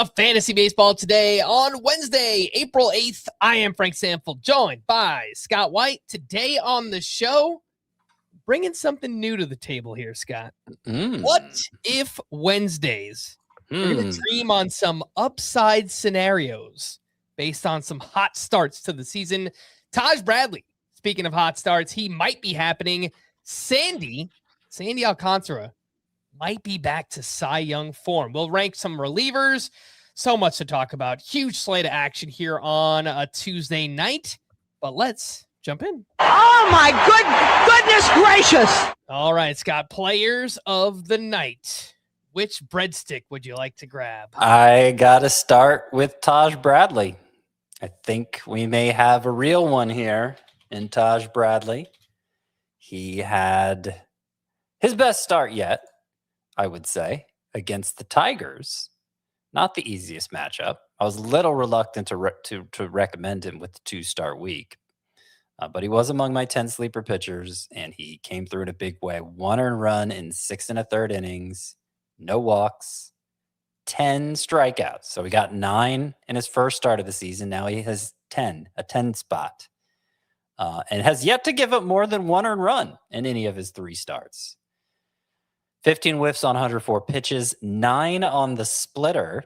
Tough Fantasy Baseball today on Wednesday, April 8th. I am Frank Stampfl, joined by Scott White. Today on the show, bringing something new to the table here, Scott. What if Wednesdays? We're going to dream on some upside scenarios based on some hot starts to the season. Taj Bradley, speaking of hot starts, he might be happening. Sandy Alcantara might be back to Cy Young form. We'll rank some relievers. So much to talk about. Huge slate of action here on a Tuesday night. But let's jump in. Oh, my goodness gracious. All right, Scott. Players of the night. Which breadstick would you like to grab? I got to start with Taj Bradley. I think we may have a real one here in Taj Bradley. He had his best start yet, I would say, against the Tigers. Not the easiest matchup. I was a little reluctant to recommend him with the 2-start week. But he was among my 10 sleeper pitchers, and he came through in a big way. 1 earned run in 6 1/3 innings, no walks, 10 strikeouts. So he got 9 in his first start of the season. Now he has 10, a 10 spot, and has yet to give up more than 1 earned run in any of his 3 starts. 15 whiffs on 104 pitches, 9 on the splitter.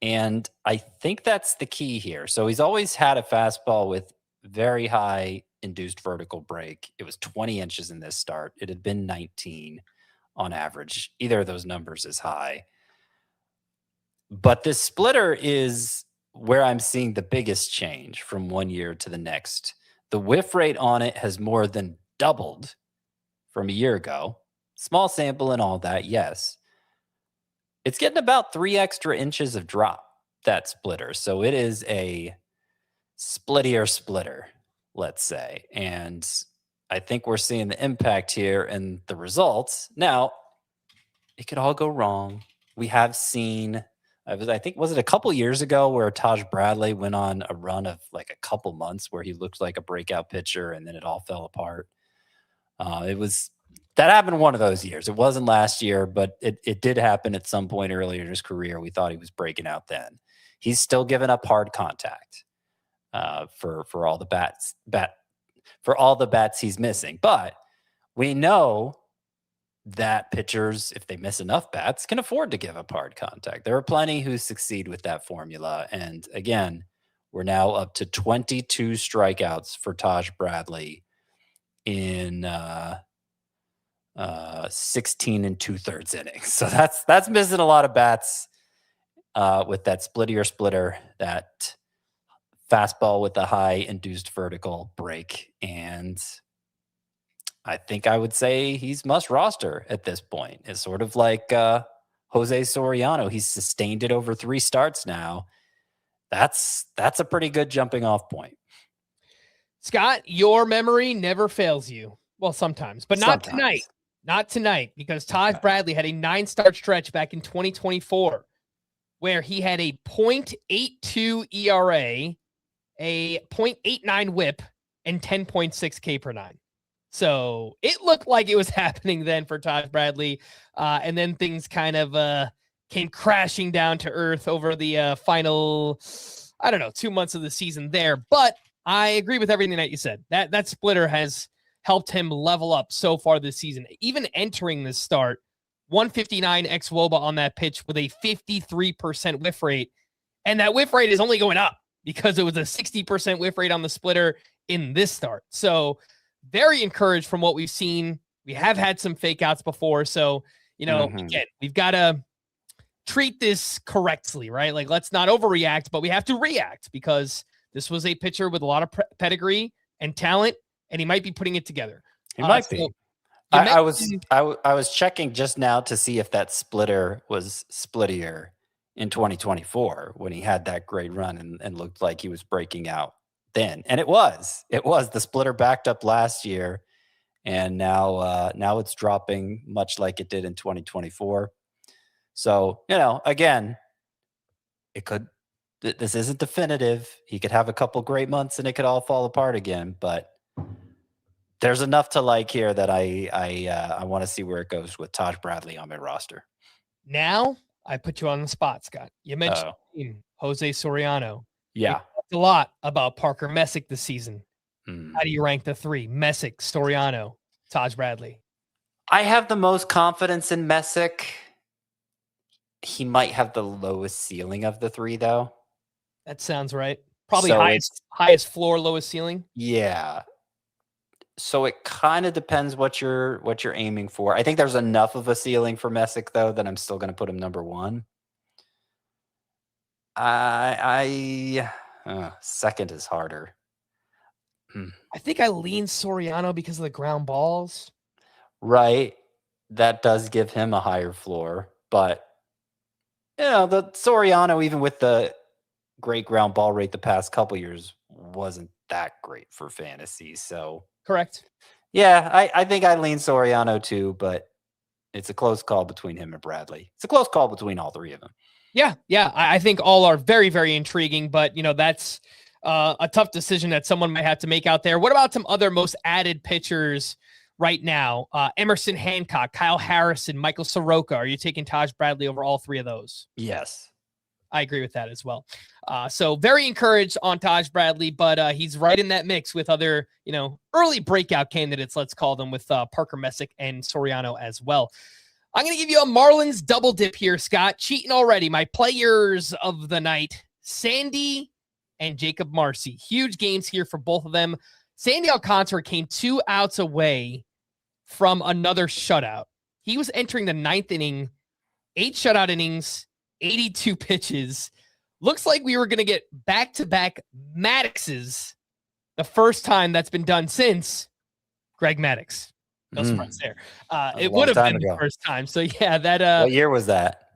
And I think that's the key here. So he's always had a fastball with very high induced vertical break. It was 20 inches in this start. It had been 19 on average. Either of those numbers is high. But this splitter is where I'm seeing the biggest change from one year to the next. The whiff rate on it has more than doubled from a year ago. Small sample and all that, yes. It's getting about 3 extra inches of drop, that splitter. So it is a splittier splitter, let's say. And I think we're seeing the impact here and the results. Now, it could all go wrong. We have seen, I think, was it a couple years ago where Taj Bradley went on a run of like a couple months where he looked like a breakout pitcher and then it all fell apart? That happened one of those years. It wasn't last year, but it did happen at some point earlier in his career. We thought he was breaking out then. He's still giving up hard contact for all the bats he's missing. But we know that pitchers, if they miss enough bats, can afford to give up hard contact. There are plenty who succeed with that formula. And again, we're now up to 22 strikeouts for Taj Bradley in 16 2/3 innings. So that's missing a lot of bats with that splitter, that fastball with a high induced vertical break. And I think I would say he's must roster at this point. It's sort of like Jose Soriano. He's sustained it over 3 starts now. That's a pretty good jumping off point. Scott, your memory never fails you. Well, sometimes, but not tonight. Not tonight, because Taj Bradley had a 9-start stretch back in 2024 where he had a .82 ERA, a .89 whip, and 10.6 K per 9. So it looked like it was happening then for Taj Bradley. And then things kind of came crashing down to earth over the final, 2 months of the season there. But I agree with everything that you said. That splitter has helped him level up so far this season. Even entering this start, 159 xwOBA on that pitch with a 53% whiff rate. And that whiff rate is only going up because it was a 60% whiff rate on the splitter in this start. So very encouraged from what we've seen. We have had some fake outs before. So, again, we've got to treat this correctly, right? Like, let's not overreact, but we have to react because this was a pitcher with a lot of pedigree and talent, and he might be putting it together. He might be. I was checking just now to see if that splitter was splittier in 2024 when he had that great run and looked like he was breaking out then. And it was. The splitter backed up last year, and now it's dropping much like it did in 2024. So, again, this isn't definitive. He could have a couple great months and it could all fall apart again, but there's enough to like here that I want to see where it goes with Taj Bradley on my roster. Now I put you on the spot, Scott. You mentioned Jose Soriano. Yeah. We talked a lot about Parker Messick this season. How do you rank the three? Messick, Soriano, Taj Bradley. I have the most confidence in Messick. He might have the lowest ceiling of the three, though. That sounds right. Probably So highest floor, lowest ceiling. Yeah. So it kind of depends what you're aiming for. I think there's enough of a ceiling for Messick, though, that I'm still going to put him number one. Second is harder. I think I lean Soriano because of the ground balls. Right. That does give him a higher floor. But, the Soriano, even with the great ground ball rate the past couple years, wasn't that great for fantasy. So, correct. Yeah, I think I lean Soriano too, but it's a close call between him and Bradley. It's a close call between all three of them. Yeah. I think all are very, very intriguing, but that's a tough decision that someone might have to make out there. What about some other most added pitchers right now? Emerson Hancock, Kyle Harrison, Michael Soroka. Are you taking Taj Bradley over all three of those? Yes. I agree with that as well. So very encouraged on Taj Bradley, but he's right in that mix with other, early breakout candidates, let's call them, with Parker Messick and Soriano as well. I'm going to give you a Marlins double dip here, Scott. Cheating already. My players of the night, Sandy and Jakob Marsee. Huge games here for both of them. Sandy Alcantara came 2 outs away from another shutout. He was entering the 9th inning, 8 shutout innings, 82 pitches. Looks like we were going to get back-to-back Maddoxes, the first time that's been done since Greg Maddux. No surprise there. It would have been the first time. So, yeah, that. What year was that?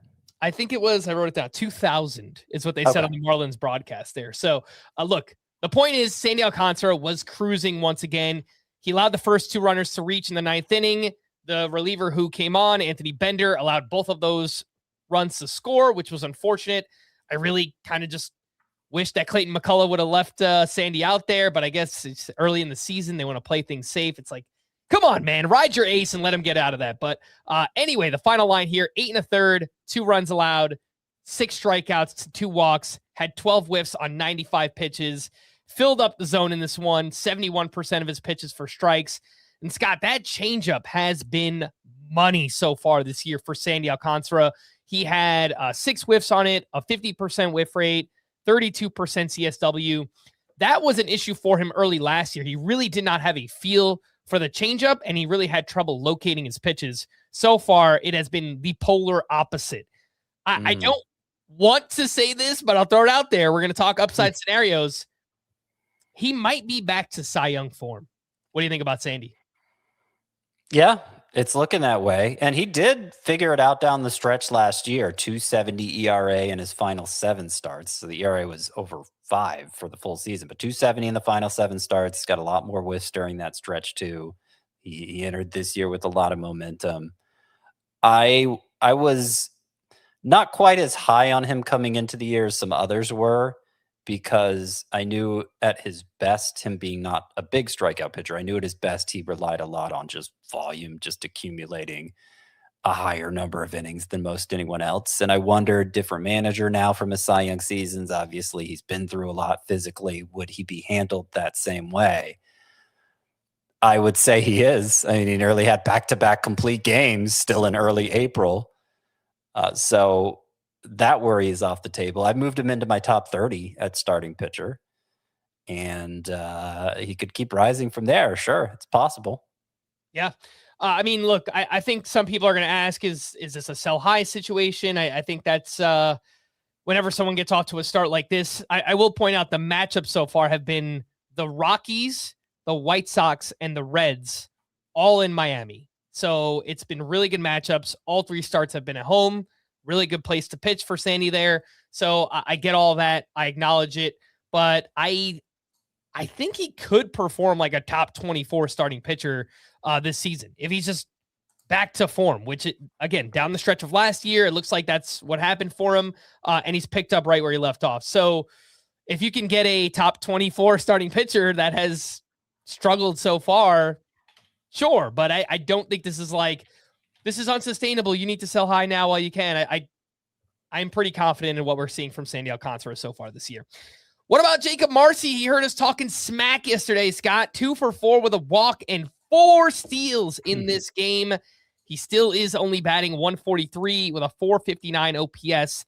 I think it was, I wrote it down, 2000 is what they said on the Marlins broadcast there. So, look, the point is Sandy Alcantara was cruising once again. He allowed the first 2 runners to reach in the 9th inning. The reliever who came on, Anthony Bender, allowed both of those runs to score, which was unfortunate. I really kind of just wish that Clayton McCullough would have left Sandy out there, but I guess it's early in the season. They want to play things safe. It's like, come on, man, ride your ace and let him get out of that. But anyway, the final line here, 8 1/3, 2 runs allowed, 6 strikeouts, 2 walks, had 12 whiffs on 95 pitches, filled up the zone in this one, 71% of his pitches for strikes. And Scott, that changeup has been money so far this year for Sandy Alcantara. He had 6 whiffs on it, a 50% whiff rate, 32% CSW. That was an issue for him early last year. He really did not have a feel for the changeup, and he really had trouble locating his pitches. So far, it has been the polar opposite. I don't want to say this, but I'll throw it out there. We're going to talk upside scenarios. He might be back to Cy Young form. What do you think about Sandy? Yeah, it's looking that way. And he did figure it out down the stretch last year, 2.70 ERA in his final 7 starts. So the ERA was over 5 for the full season, but 2.70 in the final 7 starts. He's got a lot more whiffs during that stretch too. He entered this year with a lot of momentum. I was not quite as high on him coming into the year as some others were, because I knew at his best, him being not a big strikeout pitcher, I knew at his best he relied a lot on just volume, just accumulating a higher number of innings than most anyone else. And I wondered, different manager now from his Cy Young seasons, obviously he's been through a lot physically. Would he be handled that same way? I would say he is. I mean, he nearly had back-to-back complete games still in early April. So that worry is off the table. I moved him into my top 30 at starting pitcher, and he could keep rising from there. Sure, it's possible. Yeah. I mean, look, I think some people are going to ask, is this a sell high situation? I think that's whenever someone gets off to a start like this. I will point out the matchups so far have been the Rockies, the White Sox, and the Reds, all in Miami. So it's been really good matchups. All 3 starts have been at home. Really good place to pitch for Sandy there. So I get all that. I acknowledge it. But I think he could perform like a top 24 starting pitcher this season if he's just back to form, which, again, down the stretch of last year, it looks like that's what happened for him. And he's picked up right where he left off. So if you can get a top 24 starting pitcher that has struggled so far, sure. But I don't think this is unsustainable. You need to sell high now while you can. I'm pretty confident in what we're seeing from Sandy Alcantara so far this year. What about Jakob Marsee? He heard us talking smack yesterday, Scott. 2 for 4 with a walk and 4 steals in this game. He still is only batting 143 with a 459 OPS.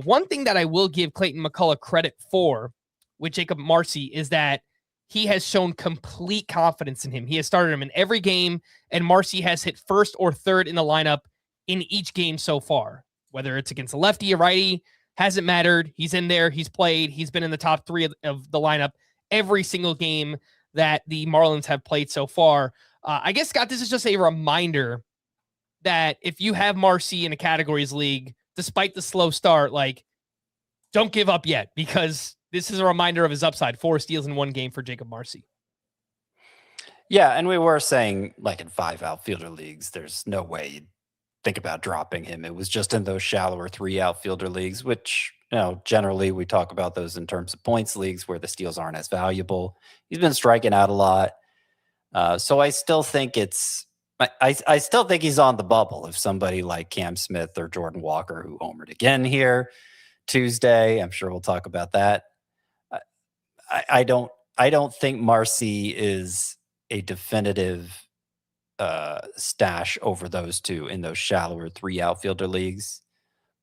One thing that I will give Clayton McCullough credit for with Jakob Marsee is that he has shown complete confidence in him. He has started him in every game, and Marsee has hit first or third in the lineup in each game so far. Whether it's against a lefty or righty, hasn't mattered. He's in there. He's played. He's been in the top 3 of the lineup every single game that the Marlins have played so far. I guess, Scott, this is just a reminder that if you have Marsee in a categories league, despite the slow start, like, don't give up yet, because this is a reminder of his upside. 4 steals in 1 game for Jakob Marsee. Yeah, and we were saying, like, in 5 outfielder leagues, there's no way you'd think about dropping him. It was just in those shallower 3 outfielder leagues, which, generally we talk about those in terms of points leagues where the steals aren't as valuable. He's been striking out a lot. So I still think I still think he's on the bubble. If somebody like Cam Smith or Jordan Walker, who homered again here Tuesday, I'm sure we'll talk about that. I don't think Marsee is a definitive stash over those 2 in those shallower 3 outfielder leagues,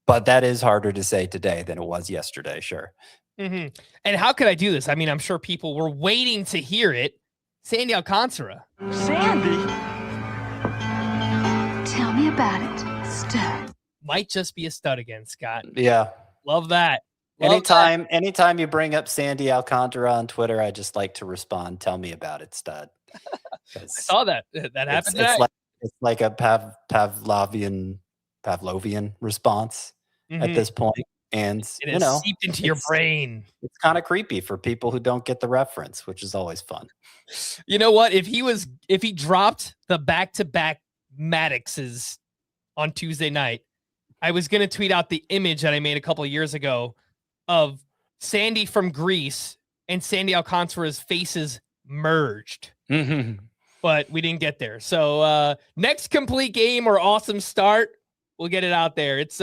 but that is harder to say today than it was yesterday. Sure. Mm-hmm. And how could I do this? I mean, I'm sure people were waiting to hear it. Sandy Alcantara. Sandy? Tell me about it, stud. Might just be a stud again, Scott. Yeah. Love that. Anytime you bring up Sandy Alcantara on Twitter, I just like to respond, tell me about it, stud. I saw that. That happened today. It's like a Pavlovian response at this point. And it has seeped into your brain. It's kind of creepy for people who don't get the reference, which is always fun. You know what? If he dropped the back-to-back Maddoxes on Tuesday night, I was going to tweet out the image that I made a couple of years ago of Sandy from Greece and Sandy Alcantara's faces merged. Mm-hmm. But we didn't get there. So next complete game or awesome start, we'll get it out there. It's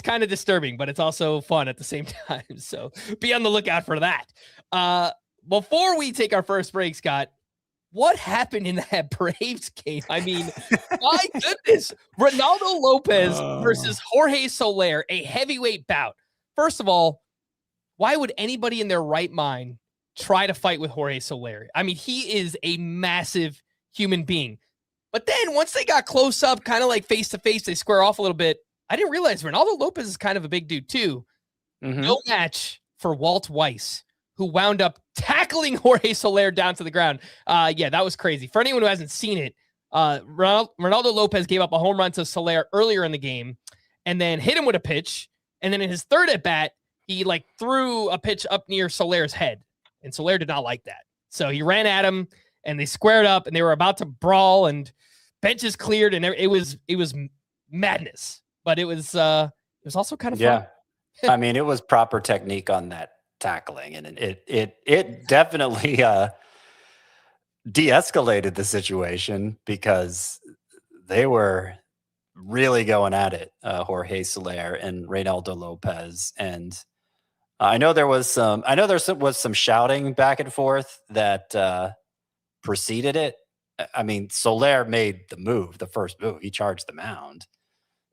kind of disturbing, but it's also fun at the same time. So be on the lookout for that. Before we take our first break, Scott, what happened in that Braves game? I mean, my goodness. Reynaldo Lopez versus Jorge Soler, a heavyweight bout. First of all, why would anybody in their right mind try to fight with Jorge Soler? I mean, he is a massive human being. But then once they got close up, kind of like face to face, they square off a little bit. I didn't realize Reynaldo Lopez is kind of a big dude too. Mm-hmm. No match for Walt Weiss, who wound up tackling Jorge Soler down to the ground. Yeah, that was crazy. For anyone who hasn't seen it, Reynaldo Lopez gave up a home run to Soler earlier in the game and then hit him with a pitch. And then in his third at bat, he threw a pitch up near Soler's head. And Soler did not like that. So he ran at him and they squared up and they were about to brawl and benches cleared. And it was madness, but it was also kind of fun. Yeah. I mean, it was proper technique on that tackling, and it definitely de-escalated the situation because they were really going at it, Jorge Soler and Reynaldo Lopez. And I know there was some shouting back and forth that preceded it. I mean, Soler made the first move. He charged the mound.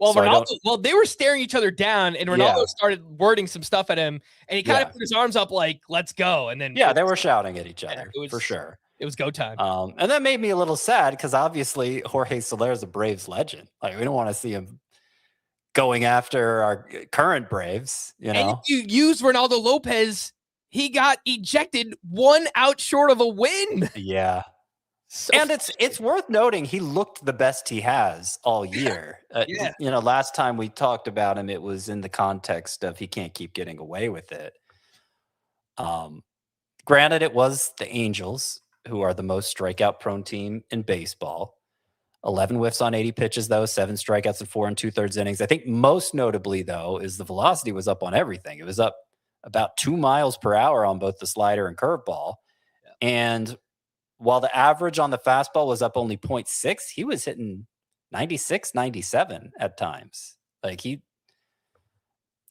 Well, they were staring each other down, and Reynaldo started wording some stuff at him, and he kind of put his arms up like, let's go. And then they were shouting at each other for sure. It was go time. And that made me a little sad because obviously Jorge Soler is a Braves legend. Like, we don't want to see him going after our current Braves, And if you use Reynaldo Lopez, he got ejected 1 out short of a win. Yeah. And it's worth noting he looked the best he has all year. Last time we talked about him, it was in the context of he can't keep getting away with it. Granted, it was the Angels, who are the most strikeout-prone team in baseball. 11 whiffs on 80 pitches, though, 7 strikeouts in 4 2/3 innings. I think most notably, though, is the velocity was up on everything. It was up about 2 miles per hour on both the slider and curveball. Yeah. And while the average on the fastball was up only 0.6, he was hitting 96, 97 at times. Like, he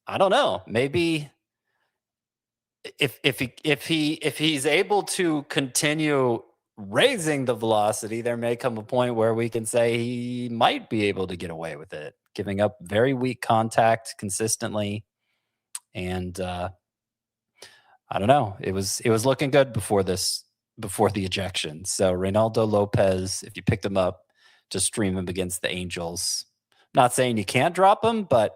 I don't know. Maybe if he's able to continue raising the velocity, there may come a point where we can say he might be able to get away with it, giving up very weak contact consistently. And I don't know. It was looking good before the ejection. So Reynaldo Lopez, if you picked him up, just stream him against the Angels. Not saying you can't drop him, but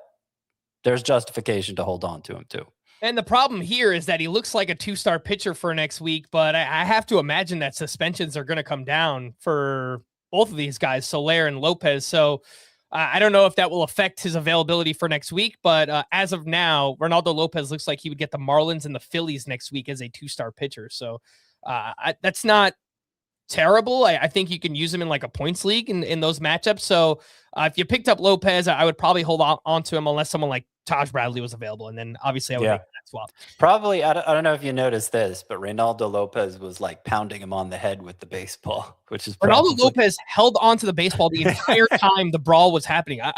there's justification to hold on to him too. And the problem here is that he looks like a 2-star pitcher for next week, but I have to imagine that suspensions are going to come down for both of these guys, Soler and Lopez. So I don't know if that will affect his availability for next week, but as of now, Reynaldo Lopez looks like he would get the Marlins and the Phillies next week as a 2-star pitcher. So that's not terrible. I think you can use him in like a points league in those matchups. So if you picked up Lopez, I would probably hold on to him unless someone like Taj Bradley was available. And then obviously I would make that swap. Probably, I don't know if you noticed this, but Reynaldo Lopez was like pounding him on the head with the baseball, which is Reynaldo Lopez held onto the baseball the entire time the brawl was happening. I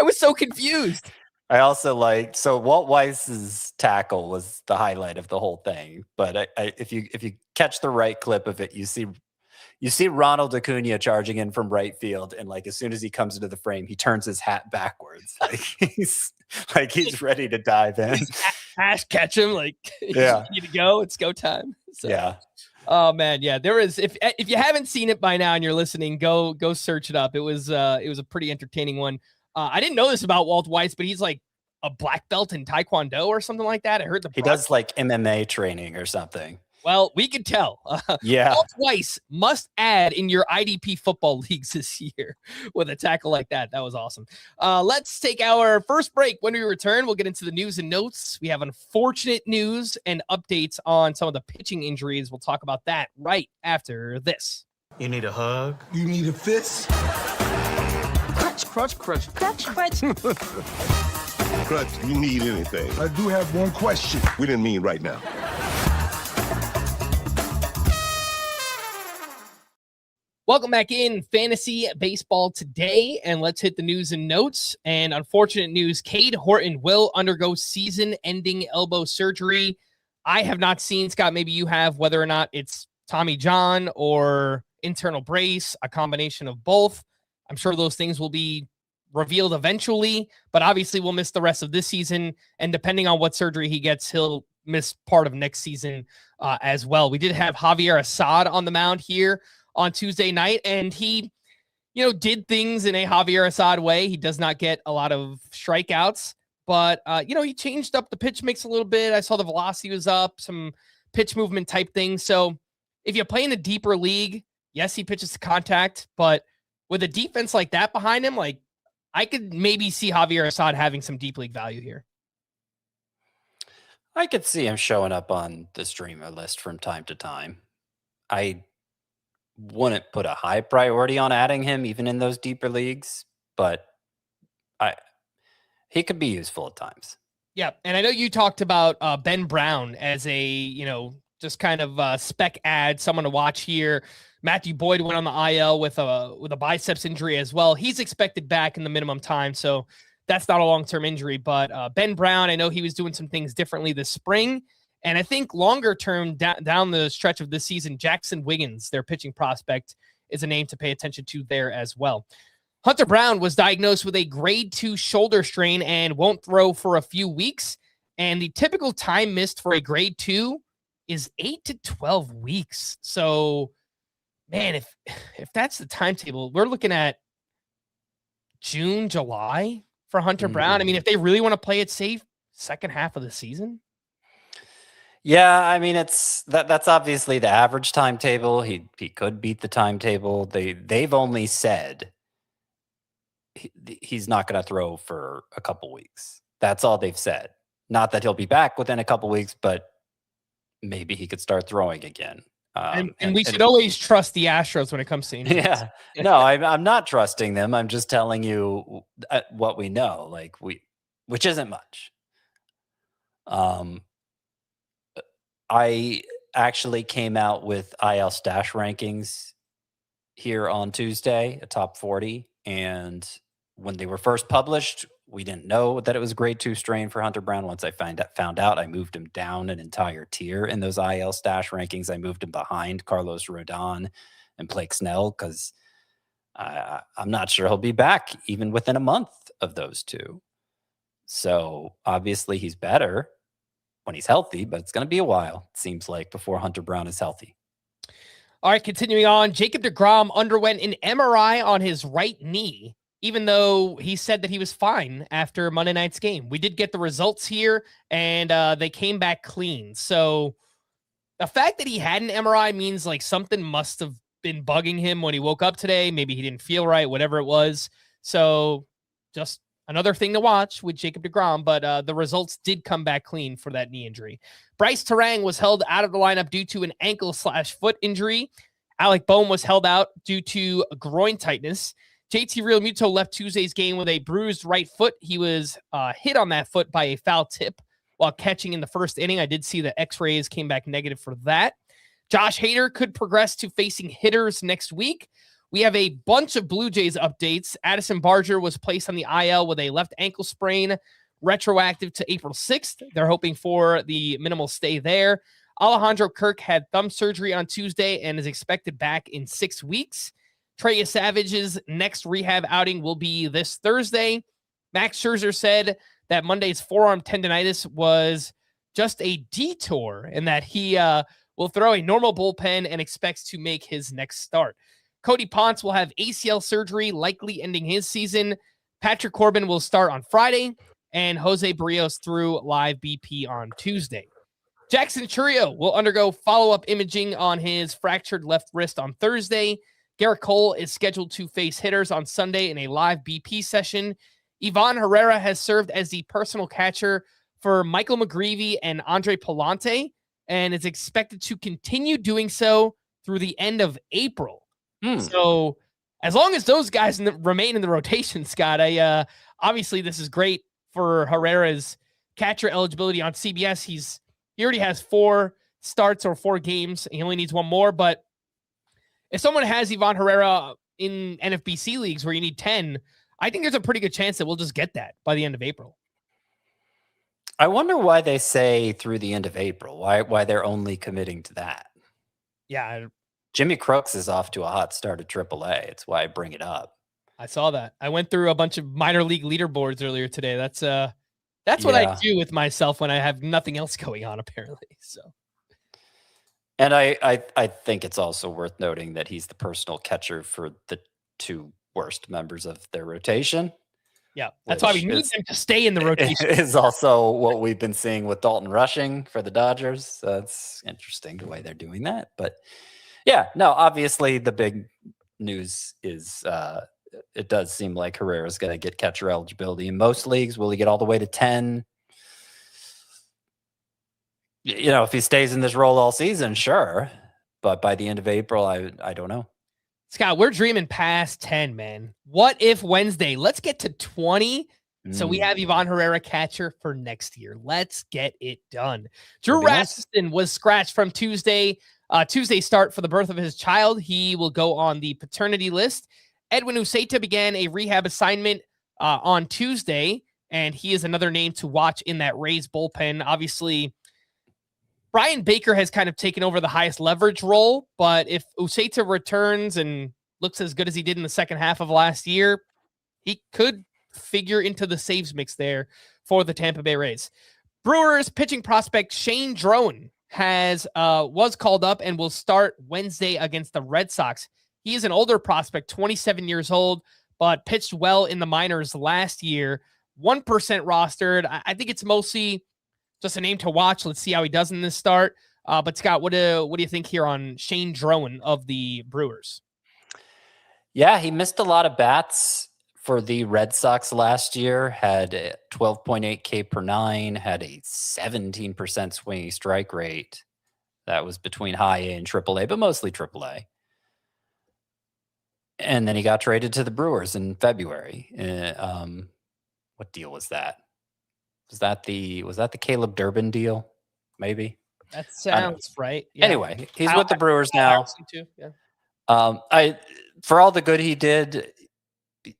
was so confused. I also so Walt Weiss's tackle was the highlight of the whole thing. But if you catch the right clip of it, you see Ronald Acuna charging in from right field, and like as soon as he comes into the frame, he turns his hat backwards, like he's ready to dive in. Hash catch him, like he's ready to go. It's go time. So, yeah. Oh man, yeah. There is if you haven't seen it by now and you're listening, go search it up. It was a pretty entertaining one. I didn't know this about Walt Weiss, but he's like a black belt in Taekwondo or something like that. I heard he does like MMA training or something. Well, we could tell. Walt Weiss must add in your IDP football leagues this year with a tackle like that. That was awesome. Let's take our first break. When we return, we'll get into the news and notes. We have unfortunate news and updates on some of the pitching injuries. We'll talk about that right after this. You need a hug? You need a fist? Crutch. Crutch, you need anything. I do have one question. We didn't mean right now. Welcome back in Fantasy Baseball today, and let's hit the news and notes. And unfortunate news, Cade Horton will undergo season-ending elbow surgery. I have not seen, Scott, maybe you have, whether or not it's Tommy John or internal brace, a combination of both. I'm sure those things will be revealed eventually, but obviously we'll miss the rest of this season. And depending on what surgery he gets, he'll miss part of next season as well. We did have Javier Assad on the mound here on Tuesday night, and he, did things in a Javier Assad way. He does not get a lot of strikeouts, but, he changed up the pitch mix a little bit. I saw the velocity was up, some pitch movement type things. So if you play in a deeper league, yes, he pitches to contact, but with a defense like that behind him, like I could maybe see Javier Assad having some deep league value here. I could see him showing up on the streamer list from time to time. I wouldn't put a high priority on adding him even in those deeper leagues, but he could be useful at times. Yeah, and I know you talked about Ben Brown as a, just kind of spec ad, someone to watch here. Matthew Boyd went on the IL with a biceps injury as well. He's expected back in the minimum time, so that's not a long-term injury. But Ben Brown, I know he was doing some things differently this spring. And I think longer term down the stretch of this season, Jackson Wiggins, their pitching prospect, is a name to pay attention to there as well. Hunter Brown was diagnosed with a grade 2 shoulder strain and won't throw for a few weeks. And the typical time missed for a grade 2 is 8 to 12 weeks. So, man, if that's the timetable, we're looking at June, July for Hunter Brown. I mean, if they really want to play it safe, second half of the season. Yeah, I mean, that's obviously the average timetable. He could beat the timetable. They've only said he's not going to throw for a couple weeks. That's all they've said. Not that he'll be back within a couple weeks, but maybe he could start throwing again. And we should always trust the Astros when it comes to injuries. Yeah, no, I'm not trusting them. I'm just telling you what we know, which isn't much. I actually came out with IL stash rankings here on Tuesday, a top 40, and when they were first published, we didn't know that it was a grade 2 strain for Hunter Brown. Once I found out, I moved him down an entire tier in those IL stash rankings. I moved him behind Carlos Rodon and Blake Snell because I'm not sure he'll be back even within a month of those two. So obviously he's better when he's healthy, but it's going to be a while, it seems like, before Hunter Brown is healthy. All right, continuing on, Jacob deGrom underwent an MRI on his right knee, even though he said that he was fine after Monday night's game. We did get the results here, and they came back clean. So the fact that he had an MRI means like something must have been bugging him when he woke up today. Maybe he didn't feel right, whatever it was. So just another thing to watch with Jacob deGrom, but the results did come back clean for that knee injury. Bryce Terang was held out of the lineup due to an ankle/foot injury. Alec Boehm was held out due to groin tightness. JT Realmuto left Tuesday's game with a bruised right foot. He was hit on that foot by a foul tip while catching in the first inning. I did see the x-rays came back negative for that. Josh Hader could progress to facing hitters next week. We have a bunch of Blue Jays updates. Addison Barger was placed on the IL with a left ankle sprain, retroactive to April 6th. They're hoping for the minimal stay there. Alejandro Kirk had thumb surgery on Tuesday and is expected back in 6 weeks. Trey Savage's next rehab outing will be this Thursday. Max Scherzer said that Monday's forearm tendonitis was just a detour and that he will throw a normal bullpen and expects to make his next start. Cody Ponce will have ACL surgery, likely ending his season. Patrick Corbin will start on Friday, and Jose Barrios threw live BP on Tuesday. Jackson Chourio will undergo follow-up imaging on his fractured left wrist on Thursday. Garrett Cole is scheduled to face hitters on Sunday in a live BP session. Ivan Herrera has served as the personal catcher for Michael McGreevy and Andre Palante, and is expected to continue doing so through the end of April. So as long as those guys remain in the rotation, Scott, obviously this is great for Herrera's catcher eligibility on CBS. He already has 4 starts or 4 games. He only needs 1 more. But if someone has Ivan Herrera in NFBC leagues where you need 10, I think there's a pretty good chance that we'll just get that by the end of April. I wonder why they say through the end of April. Why they're only committing to that. Yeah. Jimmy Crooks is off to a hot start at AAA. It's why I bring it up. I saw that. I went through a bunch of minor league leaderboards earlier today. That's what I do with myself when I have nothing else going on, apparently. So, and I think it's also worth noting that he's the personal catcher for the 2 worst members of their rotation. Yeah, that's why we need them to stay in the rotation. Is also what we've been seeing with Dalton Rushing for the Dodgers. So it's interesting the way they're doing that. But yeah, no, obviously the big news is it does seem like Herrera's going to get catcher eligibility in most leagues. Will he get all the way to 10? You know, if he stays in this role all season, sure. But by the end of April, I don't know. Scott, we're dreaming past 10, man. What if Wednesday? Let's get to 20 so we have Ivan Herrera catcher for next year. Let's get it done. Drew Rasmussen was scratched from Tuesday start for the birth of his child. He will go on the paternity list. Edwin Uceta began a rehab assignment on Tuesday, and he is another name to watch in that Rays bullpen. Obviously, Brian Baker has kind of taken over the highest leverage role, but if Uceta returns and looks as good as he did in the second half of last year, he could figure into the saves mix there for the Tampa Bay Rays. Brewers pitching prospect Shane Drone was called up and will start Wednesday against the Red Sox. He is an older prospect, 27 years old, but pitched well in the minors last year. 1% rostered. I think it's mostly just a name to watch. Let's see how he does in this start. But Scott, what do you think here on Shane Drone of the Brewers? Yeah, he missed a lot of bats for the Red Sox last year. Had a 12.8 K per 9, had a 17% swinging strike rate. That was between high A and AAA, but mostly AAA. And then he got traded to the Brewers in February. What deal was that? Was that the Caleb Durbin deal? Maybe. That sounds right. Yeah. Anyway, he's with the Brewers now. Too. Yeah. For all the good he did,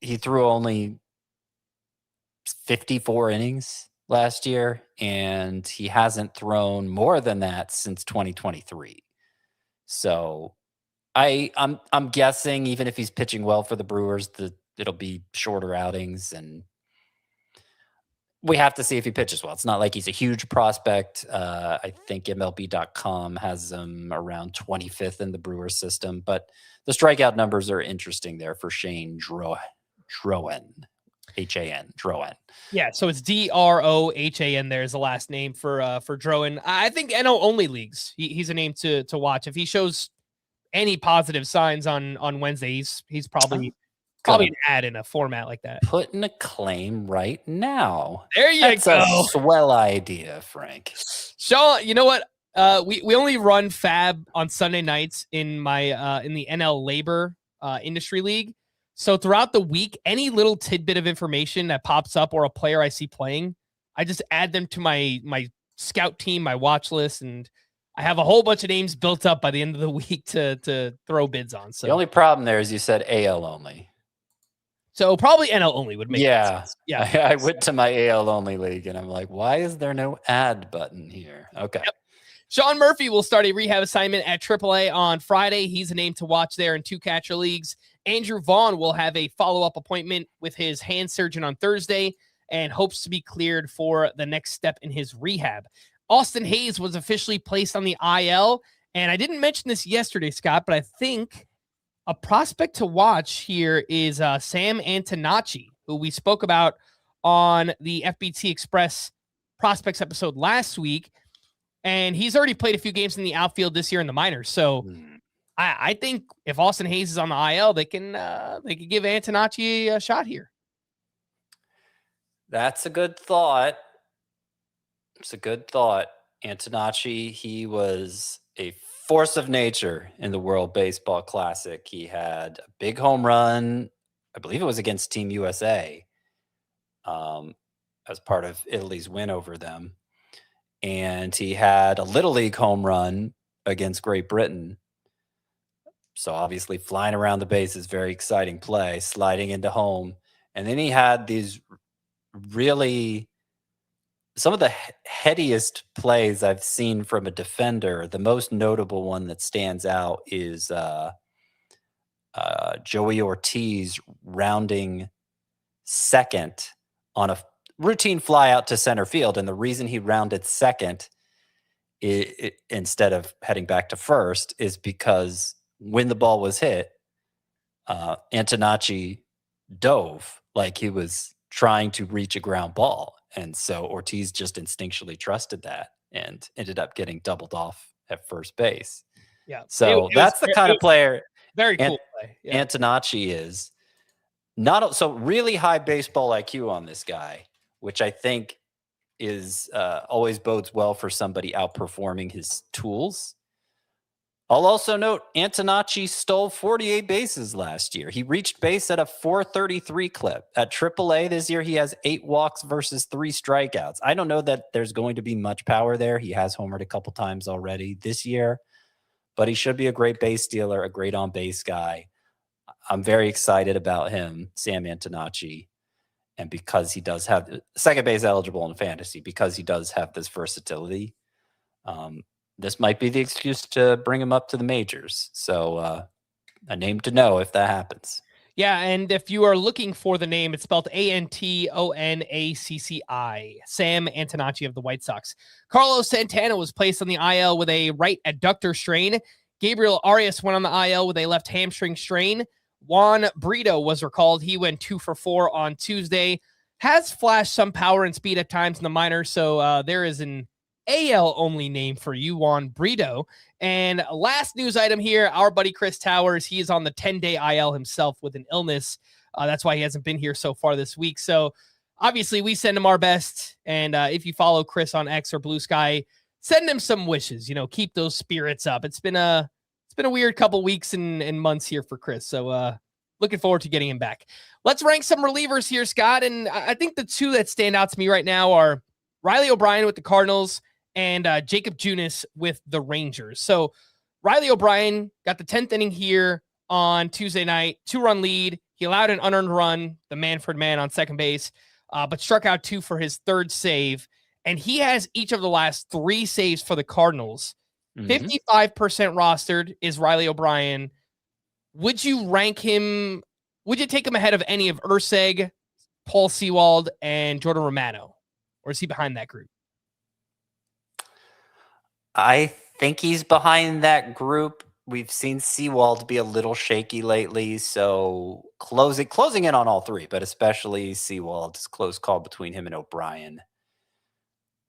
he threw only 54 innings last year, and he hasn't thrown more than that since 2023. So I'm guessing even if he's pitching well for the Brewers, it'll be shorter outings, and we have to see if he pitches well. It's not like he's a huge prospect. I think MLB.com has him around 25th in the Brewers system, but the strikeout numbers are interesting there for Shane Drohan. Drohan. Yeah, so it's Drohan. There's the last name for Drohan. I think NL only leagues. He's a name to watch. If he shows any positive signs on Wednesday, he's probably an ad in a format like that. Putting a claim right now. There you That's go. A swell idea, Frank. Sean, you know what? We only run Fab on Sunday nights in my in the NL Labor Industry League. So throughout the week, any little tidbit of information that pops up or a player I see playing, I just add them to my scout team, my watch list, and I have a whole bunch of names built up by the end of the week to throw bids on. So the only problem there is you said AL only. So probably NL only would make sense. Yeah. I went to my AL only league and I'm like, why is there no add button here? Okay. Yep. Sean Murphy will start a rehab assignment at AAA on Friday. He's a name to watch there in 2-catcher leagues. Andrew Vaughn will have a follow-up appointment with his hand surgeon on Thursday and hopes to be cleared for the next step in his rehab. Austin Hayes was officially placed on the IL, and I didn't mention this yesterday, Scott, but I think a prospect to watch here is Sam Antonacci, who we spoke about on the FBT Express prospects episode last week. And he's already played a few games in the outfield this year in the minors. So I think if Austin Hayes is on the IL, they can give Antonacci a shot here. That's a good thought. It's a good thought. Antonacci, he was a force of nature in the World Baseball Classic. He had a big home run. I believe it was against Team USA as part of Italy's win over them. And he had a Little League home run against Great Britain. So obviously flying around the bases, very exciting play, sliding into home. And then he had these really, some of the headiest plays I've seen from a defender. The most notable one that stands out is Joey Ortiz rounding second on a routine fly out to center field. And the reason he rounded second instead of heading back to first is because when the ball was hit, Antonacci dove like he was trying to reach a ground ball. And so Ortiz just instinctually trusted that and ended up getting doubled off at first base. Yeah. So that's the kind of player very cool play. Yeah. Antonacci is. Not so really high baseball IQ on this guy, which I think is always bodes well for somebody outperforming his tools. I'll also note Antonacci stole 48 bases last year. He reached base at a 433 clip. At AAA this year, he has 8 walks versus 3 strikeouts. I don't know that there's going to be much power there. He has homered a couple times already this year, but he should be a great base stealer, a great on-base guy. I'm very excited about him, Sam Antonacci. And because he does have second base eligible in fantasy, because he does have this versatility, this might be the excuse to bring him up to the majors. So a name to know if that happens. Yeah, and if you are looking for the name, it's spelled Antonacci, Sam Antonacci of the White Sox. Carlos Santana was placed on the IL with a right adductor strain. Gabriel Arias went on the IL with a left hamstring strain. Juan Brito was recalled. He went 2 for 4 on Tuesday. Has flashed some power and speed at times in the minors, so there is an AL-only name for you, Juan Brito. And last news item here, our buddy Chris Towers, he is on the 10-day IL himself with an illness. That's why he hasn't been here so far this week. So obviously we send him our best. And if you follow Chris on X or Blue Sky, send him some wishes, keep those spirits up. It's been a weird couple weeks and months here for Chris. So looking forward to getting him back. Let's rank some relievers here, Scott. And I think the two that stand out to me right now are Riley O'Brien with the Cardinals and Jakob Junis with the Rangers. So Riley O'Brien got the 10th inning here on Tuesday night, 2-run lead. He allowed an unearned run, the Manfred man on second base. but struck out 2 for his 3rd save. And he has each of the last 3 saves for the Cardinals. 55% rostered is Riley O'Brien. Would you rank him? Would you take him ahead of any of Urseg, Paul Sewald, and Jordan Romano? Or is he behind that group? I think he's behind that group. We've seen Sewald be a little shaky lately, so closing in on all 3, but especially Sewald's close call between him and O'Brien.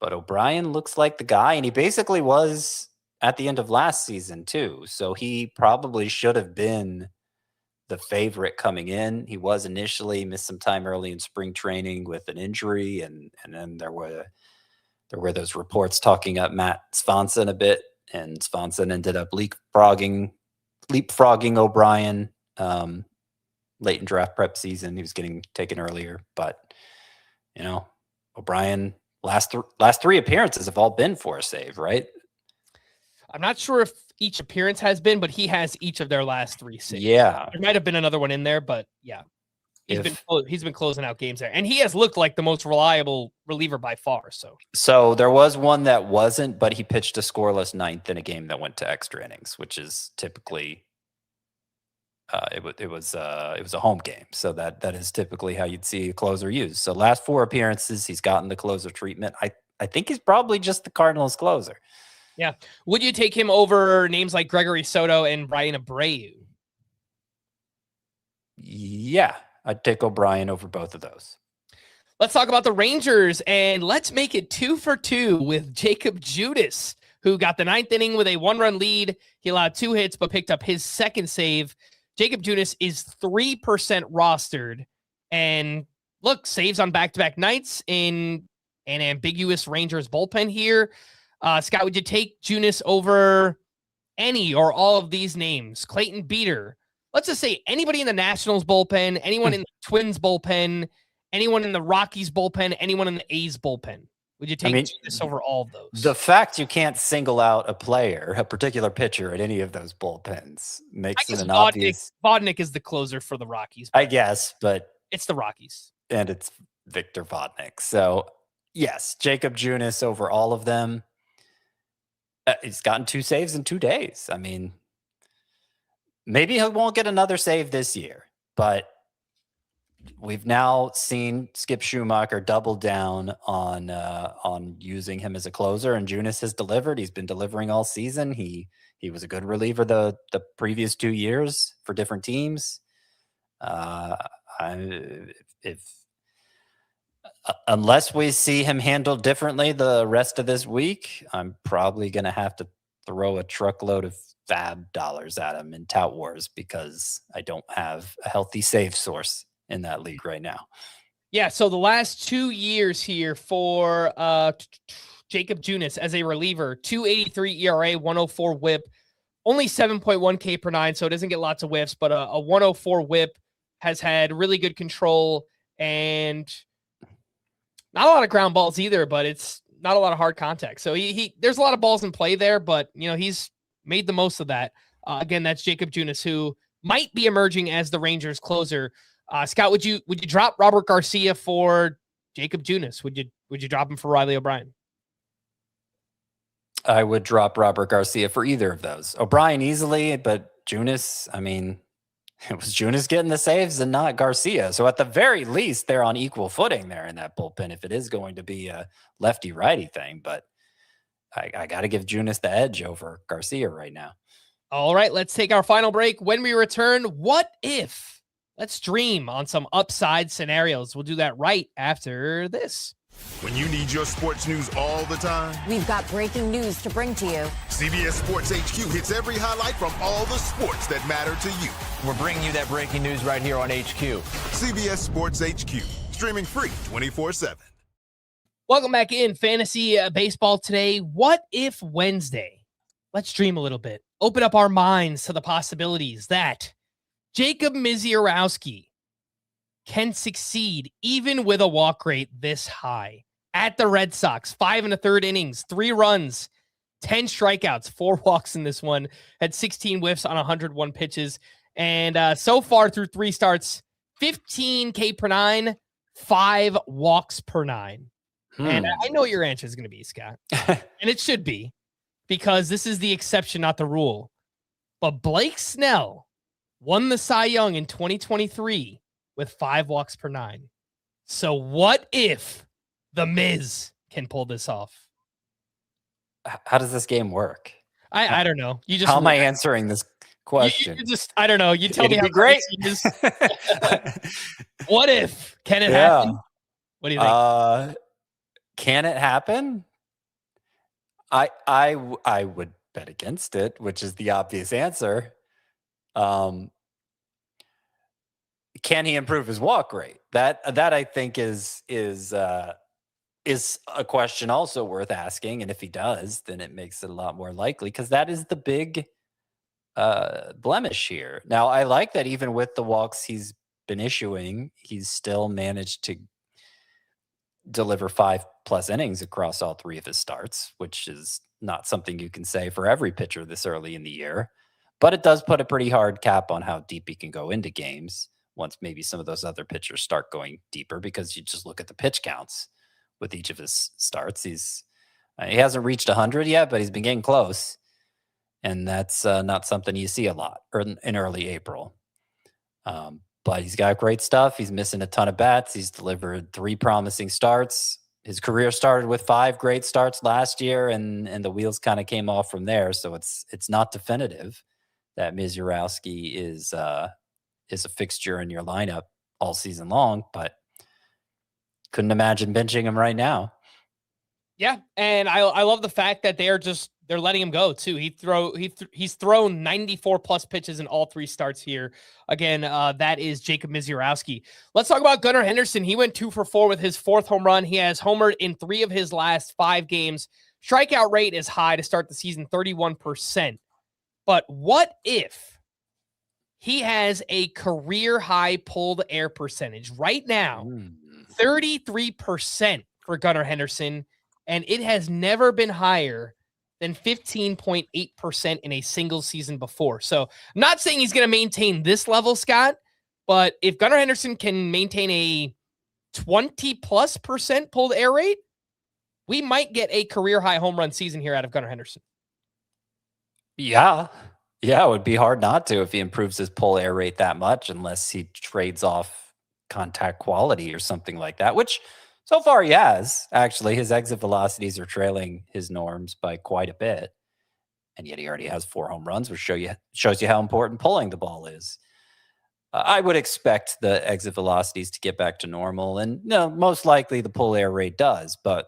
But O'Brien looks like the guy, and he basically was at the end of last season too. So he probably should have been the favorite coming in. He was initially, missed some time early in spring training with an injury, and then there were those reports talking up Matt Swanson a bit, and Swanson ended up leapfrogging O'Brien late in draft prep season. He was getting taken earlier, but O'Brien last 3 appearances have all been for a save, right? I'm not sure if each appearance has been, but he has each of their last 3 saves. Yeah. There might have been another one in there, but yeah. He's been closing out games there. And he has looked like the most reliable reliever by far. So there was one that wasn't, but he pitched a scoreless 9th in a game that went to extra innings, which is typically it was a home game. So that is typically how you'd see a closer used. So last 4 appearances, he's gotten the closer treatment. I think he's probably just the Cardinals closer. Yeah. Would you take him over names like Gregory Soto and Brian Abreu? Yeah, I'd take O'Brien over both of those. Let's talk about the Rangers, and let's make it 2 for 2 with Jakob Judas, who got the 9th inning with a 1-run lead. He allowed 2 hits, but picked up his 2nd save. Jakob Judas is 3% rostered, and look, saves on back-to-back nights in an ambiguous Rangers bullpen here. Scott, would you take Junis over any or all of these names? Clayton Beeter. Let's just say anybody in the Nationals bullpen, anyone in the Twins bullpen, anyone in the Rockies bullpen, anyone in the A's bullpen. Would you take Junis over all of those? The fact you can't single out a player, a particular pitcher at any of those bullpens makes it an obvious. Vodnik is the closer for the Rockies. I guess, but it's the Rockies. And it's Victor Vodnik. So, yes, Jakob Junis over all of them. He's gotten 2 saves in 2 days. I mean, maybe he won't get another save this year, but we've now seen Skip Schumacher double down on using him as a closer, and Junis has delivered. He's been delivering all season. He was a good reliever the previous 2 years for different teams. Unless we see him handled differently the rest of this week, I'm probably going to have to throw a truckload of fab dollars at him in Tout Wars because I don't have a healthy save source in that league right now. Yeah, so the last 2 years here for Jakob Junis as a reliever, 2.83 ERA, 104 whip, only 7.1 K per 9, so it doesn't get lots of whiffs, but a 104 whip, has had really good control and not a lot of ground balls either, but it's not a lot of hard contact. So he there's a lot of balls in play there, but he's made the most of that. Again, that's Jakob Junis, who might be emerging as the Rangers closer. Scott, would you drop Robert Garcia for Jakob Junis? Would you drop him for Riley O'Brien? I would drop Robert Garcia for either of those. O'Brien easily, but Junis, I mean, it was Junis getting the saves and not Garcia. So at the very least, they're on equal footing there in that bullpen if it is going to be a lefty-righty thing. But I got to give Junis the edge over Garcia right now. All right, let's take our final break. When we return, what if? Let's dream on some upside scenarios. We'll do that right after this. When you need your sports news all the time, we've got breaking news to bring to you. CBS Sports HQ hits every highlight from all the sports that matter to you. We're bringing you that breaking news right here on HQ. CBS Sports HQ, streaming free 24/7. Welcome back in Fantasy Baseball today. What if Wednesday? Let's dream a little bit. Open up our minds to the possibilities that Jacob Misiorowski can succeed even with a walk rate this high at the Red Sox. 5 1/3 innings, 3 runs, 10 strikeouts, 4 walks in this one, had 16 whiffs on 101 pitches. And so far through 3 starts, 15 K per 9, 5 walks per 9. And I know what your answer is going to be, Scott. And it should be, because this is the exception, not the rule. But Blake Snell won the Cy Young in 2023 with 5 walks per 9. So what if the Miz can pull this off? How does this game work? I don't know. You just how am I answering this question? You just I don't know. You tell me how great. What if? Can it happen? What do you think? Can it happen? I would bet against it, which is the obvious answer. Can he improve his walk rate? That I think is a question also worth asking. And if he does, then it makes it a lot more likely, because that is the big blemish here. Now, I like that even with the walks he's been issuing, he's still managed to deliver 5+ innings across all 3 of his starts, which is not something you can say for every pitcher this early in the year. But it does put a pretty hard cap on how deep he can go into games once maybe some of those other pitchers start going deeper, because you just look at the pitch counts with each of his starts. He hasn't reached 100 yet, but he's been getting close. And that's not something you see a lot in early April. But he's got great stuff. He's missing a ton of bats. He's delivered 3 promising starts. His career started with 5 great starts last year, and the wheels kind of came off from there. So it's not definitive that Misiorowski is a fixture in your lineup all season long, but couldn't imagine benching him right now. Yeah, and I love the fact that they're letting him go too. He's thrown 94 plus pitches in all 3 starts here. Again, that is Jakob Misiorowski. Let's talk about Gunnar Henderson. He went 2 for 4 with his 4th home run. He has homered in 3 of his last 5 games. Strikeout rate is high to start the season, 31%. But what if he has a career high pulled air percentage right now? 33% for Gunnar Henderson, and it has never been higher than 15.8% in a single season before. So I'm not saying he's going to maintain this level, Scott, but if Gunnar Henderson can maintain a 20+% pulled air rate, we might get a career high home run season here out of Gunnar Henderson. Yeah, it would be hard not to if he improves his pull air rate that much, unless he trades off contact quality or something like that, which so far he has. Actually, his exit velocities are trailing his norms by quite a bit, and yet he already has 4 home runs, which shows you how important pulling the ball is. I would expect the exit velocities to get back to normal, and no, most likely the pull air rate does. But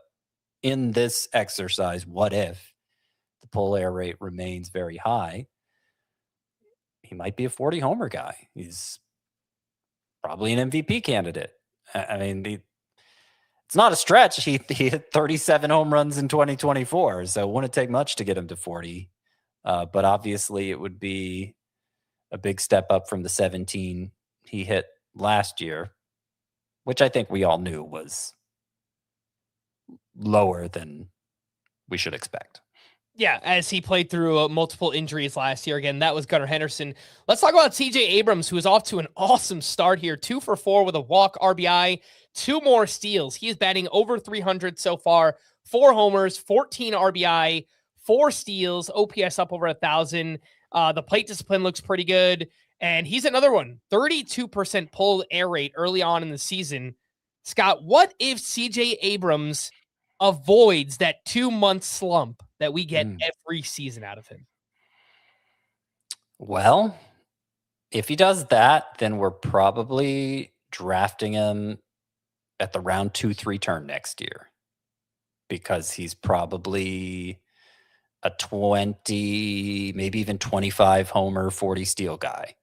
in this exercise, what if the pull air rate remains very high? He might be a 40 homer guy. He's probably an MVP candidate. I mean, it's not a stretch. He hit 37 home runs in 2024, so it wouldn't take much to get him to 40. But obviously, it would be a big step up from the 17 he hit last year, which I think we all knew was lower than we should expect. Yeah, as he played through multiple injuries last year. Again, that was Gunnar Henderson. Let's talk about CJ Abrams, who is off to an awesome start here. 2 for 4 with a walk, RBI, 2 more steals. He is batting over 300 so far. 4 homers, 14 RBI, 4 steals, OPS up over 1,000. The plate discipline looks pretty good. And he's another one, 32% pulled air rate early on in the season. Scott, what if CJ Abrams avoids that 2-month slump that we get every season out of him? Well, if he does that, then we're probably drafting him at the round 2-3 turn next year, because he's probably a 20, maybe even 25 homer, 40 steal guy.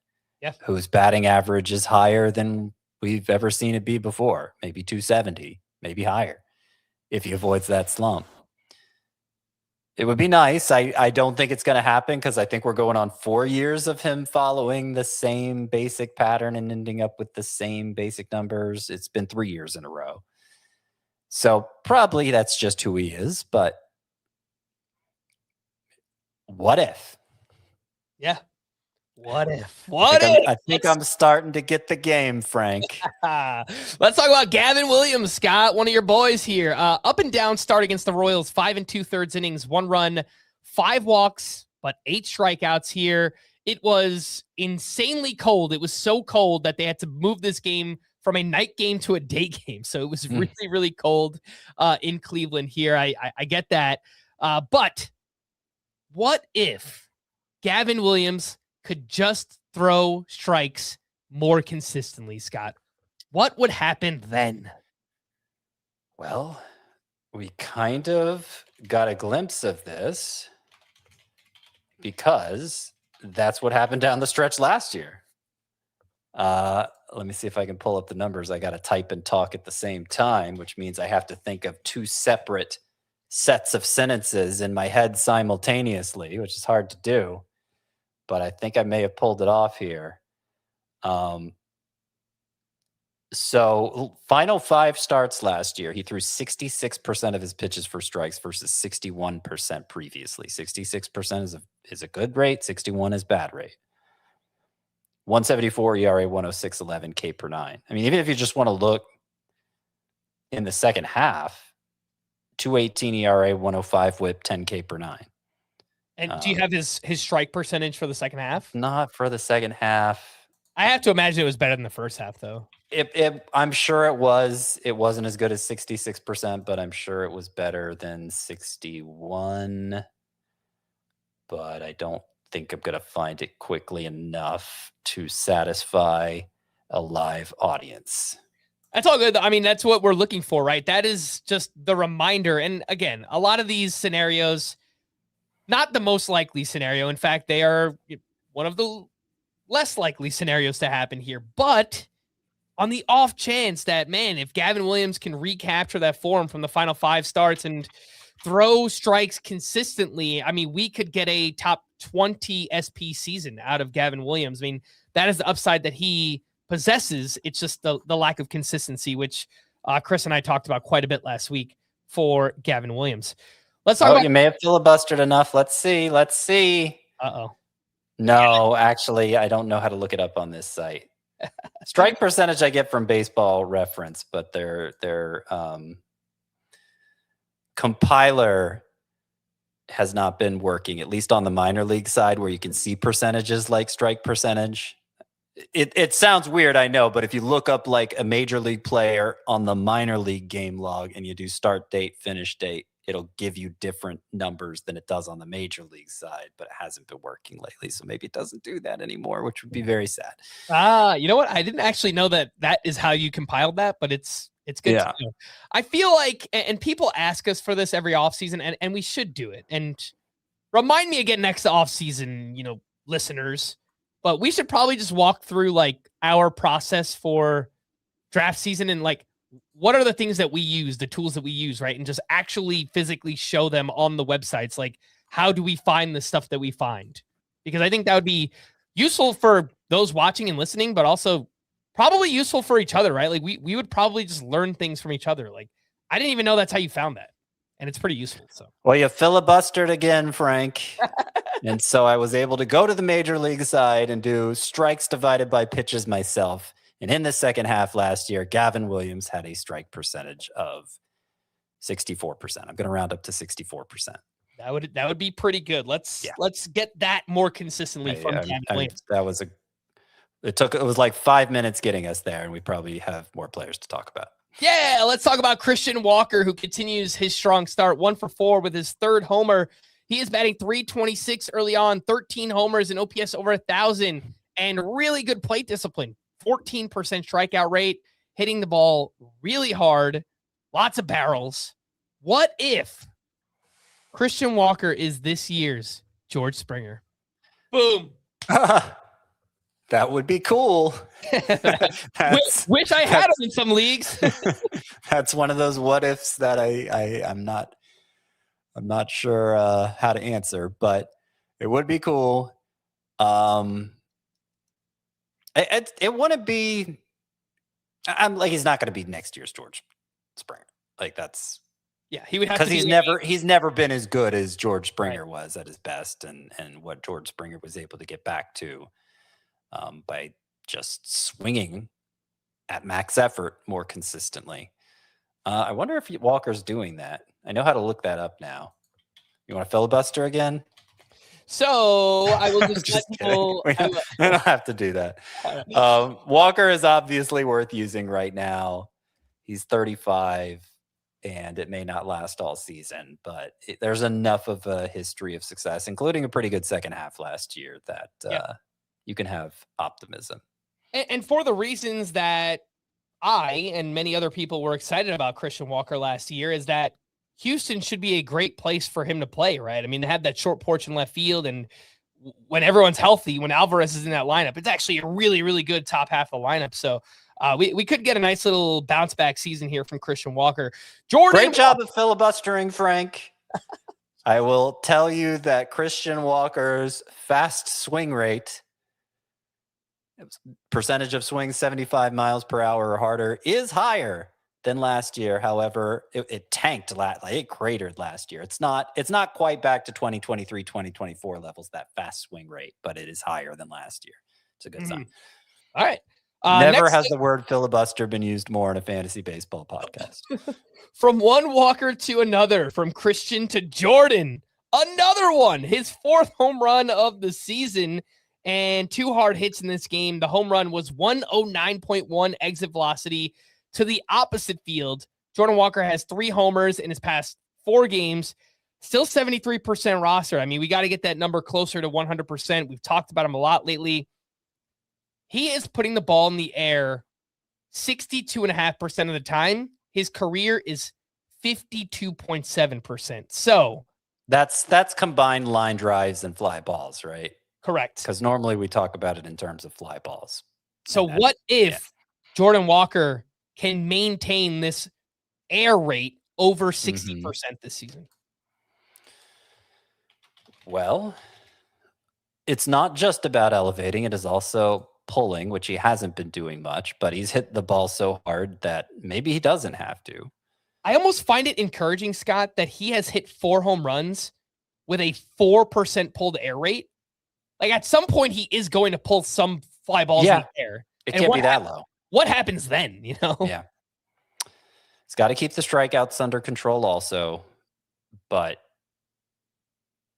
Yeah. Whose batting average is higher than we've ever seen it be before. Maybe 270, maybe higher, if he avoids that slump. It would be nice. I don't think it's going to happen, because I think we're going on 4 years of him following the same basic pattern and ending up with the same basic numbers. It's been 3 years in a row. So probably that's just who he is. But what if? Yeah. What if? I think I'm starting to get the game, Frank. Let's talk about Gavin Williams, Scott, one of your boys here. Up and down start against the Royals, 5 2/3 innings, 1 run, 5 walks, but 8 strikeouts here. It was insanely cold. It was so cold that they had to move this game from a night game to a day game. So it was really, really cold in Cleveland here. I get that. But what if Gavin Williams could just throw strikes more consistently, Scott? What would happen then? Well, we kind of got a glimpse of this because that's what happened down the stretch last year. Let me see if I can pull up the numbers. I got to type and talk at the same time, which means I have to think of 2 separate sets of sentences in my head simultaneously, which is hard to do. But I think I may have pulled it off here. So final 5 starts last year, he threw 66% of his pitches for strikes versus 61% previously. 66% is a good rate. 61 is bad rate. 174 ERA, 106.11 K per 9. I mean, even if you just want to look in the second half, 218 ERA, 105 WHIP, 10 K per 9. And do you have his strike percentage for the second half? Not for the second half. I have to imagine it was better than the first half, though. I'm sure it was. It wasn't as good as 66%, but I'm sure it was better than 61. But I don't think I'm going to find it quickly enough to satisfy a live audience. That's all good. I mean, that's what we're looking for, right? That is just the reminder. And again, a lot of these scenarios, not the most likely scenario. In fact, they are one of the less likely scenarios to happen here. But on the off chance that, man, if Gavin Williams can recapture that form from the final 5 starts and throw strikes consistently, I mean, we could get a top 20 SP season out of Gavin Williams. I mean, that is the upside that he possesses. It's just the lack of consistency, which Chris and I talked about quite a bit last week for Gavin Williams. Let's talk about. You may have filibustered enough. Let's see. Uh-oh. No, actually, I don't know how to look it up on this site. Strike percentage I get from Baseball Reference, but their compiler has not been working, at least on the minor league side where you can see percentages like strike percentage. It sounds weird, I know, but if you look up like a major league player on the minor league game log and you do start date, finish date, it'll give you different numbers than it does on the major league side, but it hasn't been working lately. So maybe it doesn't do that anymore, which would be very sad. You know what? I didn't actually know that is how you compiled that, but it's good to know. I feel like, and people ask us for this every offseason, and we should do it. And remind me again next offseason, listeners, but we should probably just walk through like our process for draft season and like, what are the things that we use, the tools that we use, right? And just actually physically show them on the websites. Like, how do we find the stuff that we find? Because I think that would be useful for those watching and listening, but also probably useful for each other, right? Like we would probably just learn things from each other. Like, I didn't even know that's how you found that. And it's pretty useful. So, well, you filibustered again, Frank. And so I was able to go to the major league side and do strikes divided by pitches myself. And in the second half last year, Gavin Williams had a strike percentage of 64%. I'm going to round up to 64%. That would be pretty good. Let's get that more consistently from Gavin Williams. It was like 5 minutes getting us there, and we probably have more players to talk about. Yeah, let's talk about Christian Walker, who continues his strong start, 1 for 4 with his 3rd homer. He is batting .326 early on, 13 homers and OPS over 1,000, and really good plate discipline. 14% strikeout rate, hitting the ball really hard, lots of barrels. What if Christian Walker is this year's George Springer? Boom. That would be cool. Wish I had him in some leagues. That's one of those what ifs that I'm not sure how to answer, but it would be cool. It wouldn't be. I'm like, he's not going to be next year's George Springer. Like that's. Yeah, he would have to, because he's never been as good as George Springer was at his best, and what George Springer was able to get back to by just swinging at max effort more consistently. I wonder if Walker's doing that. I know how to look that up now. You want to filibuster again? So I will just, Just let kidding. people. We don't have to do that. Walker is obviously worth using right now. He's 35, and it may not last all season, but there's enough of a history of success, including a pretty good second half last year, that you can have optimism. And for the reasons that I and many other people were excited about Christian Walker last year, is that Houston should be a great place for him to play, right? I mean, they have that short porch in left field, and when everyone's healthy, when Alvarez is in that lineup, it's actually a really, really good top half of the lineup. So we could get a nice little bounce back season here from Christian Walker. Jordan, great job of filibustering, Frank. I will tell you that Christian Walker's fast swing rate, percentage of swings 75 miles per hour or harder, is higher than last year. However, it tanked, it cratered last year. It's not quite back to 2023, 2024 levels, that fast swing rate, but it is higher than last year. It's a good sign. All right. Never has the word filibuster been used more in a fantasy baseball podcast. From one Walker to another, from Christian to Jordan, another one, his 4th home run of the season, and 2 hard hits in this game. The home run was 109.1 exit velocity to the opposite field. Jordan Walker has 3 homers in his past 4 games, still 73% roster. I mean, we got to get that number closer to 100%. We've talked about him a lot lately. He is putting the ball in the air 62.5% of the time. His career is 52.7%. So that's combined line drives and fly balls, right? Correct. Because normally we talk about it in terms of fly balls. So what if Jordan Walker can maintain this air rate over 60% this season? Well, it's not just about elevating. It is also pulling, which he hasn't been doing much, but he's hit the ball so hard that maybe he doesn't have to. I almost find it encouraging, Scott, that he has hit 4 home runs with a 4% pulled air rate. Like, at some point, he is going to pull some fly balls in the air. It can't be that low. What happens then, you know? Yeah. He's got to keep the strikeouts under control also. But,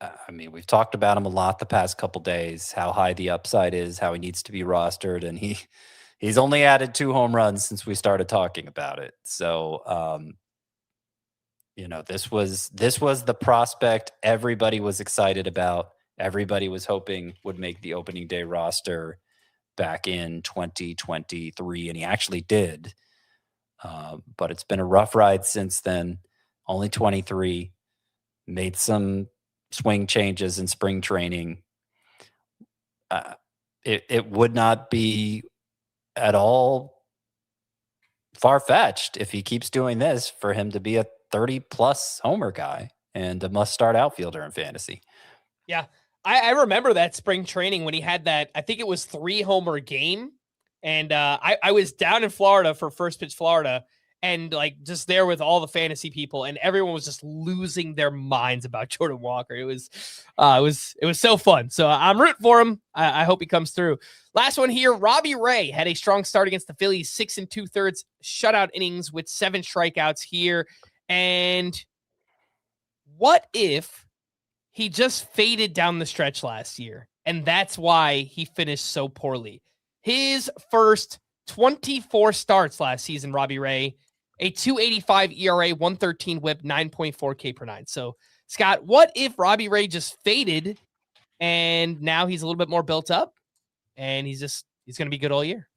I mean, we've talked about him a lot the past couple days, how high the upside is, how he needs to be rostered. And he's only added 2 home runs since we started talking about it. So, this was the prospect everybody was excited about. Everybody was hoping would make the opening day roster back in 2023, and he actually did. But it's been a rough ride since then. Only 23, made some swing changes in spring training. It would not be at all far-fetched if he keeps doing this for him to be a 30-plus homer guy and a must-start outfielder in fantasy. Yeah. I remember that spring training when he had that, I think it was 3-homer game. And I was down in Florida for First Pitch Florida, and like just there with all the fantasy people, and everyone was just losing their minds about Jordan Walker. It was so fun. So I'm rooting for him. I hope he comes through. Last one here. Robbie Ray had a strong start against the Phillies, 6 2/3 shutout innings with 7 strikeouts here. And what if he just faded down the stretch last year, and that's why he finished so poorly? His first 24 starts last season, Robbie Ray, a 2.85 ERA, 113 whip, 9.4 K per 9. So, Scott, what if Robbie Ray just faded and now he's a little bit more built up and he's going to be good all year?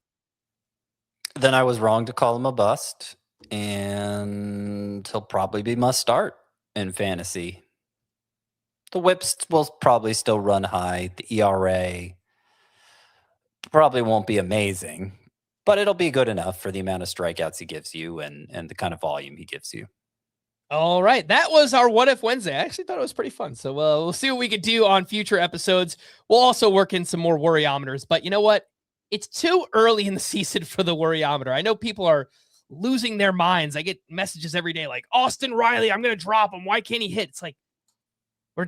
Then I was wrong to call him a bust, and he'll probably be must start in fantasy. The whips will probably still run high. The ERA probably won't be amazing, but it'll be good enough for the amount of strikeouts he gives you and the kind of volume he gives you. All right. That was our What If Wednesday. I actually thought it was pretty fun. So we'll see what we could do on future episodes. We'll also work in some more worryometers, but you know what? It's too early in the season for the worryometer. I know people are losing their minds. I get messages every day like, Austin Riley, I'm going to drop him. Why can't he hit? It's like,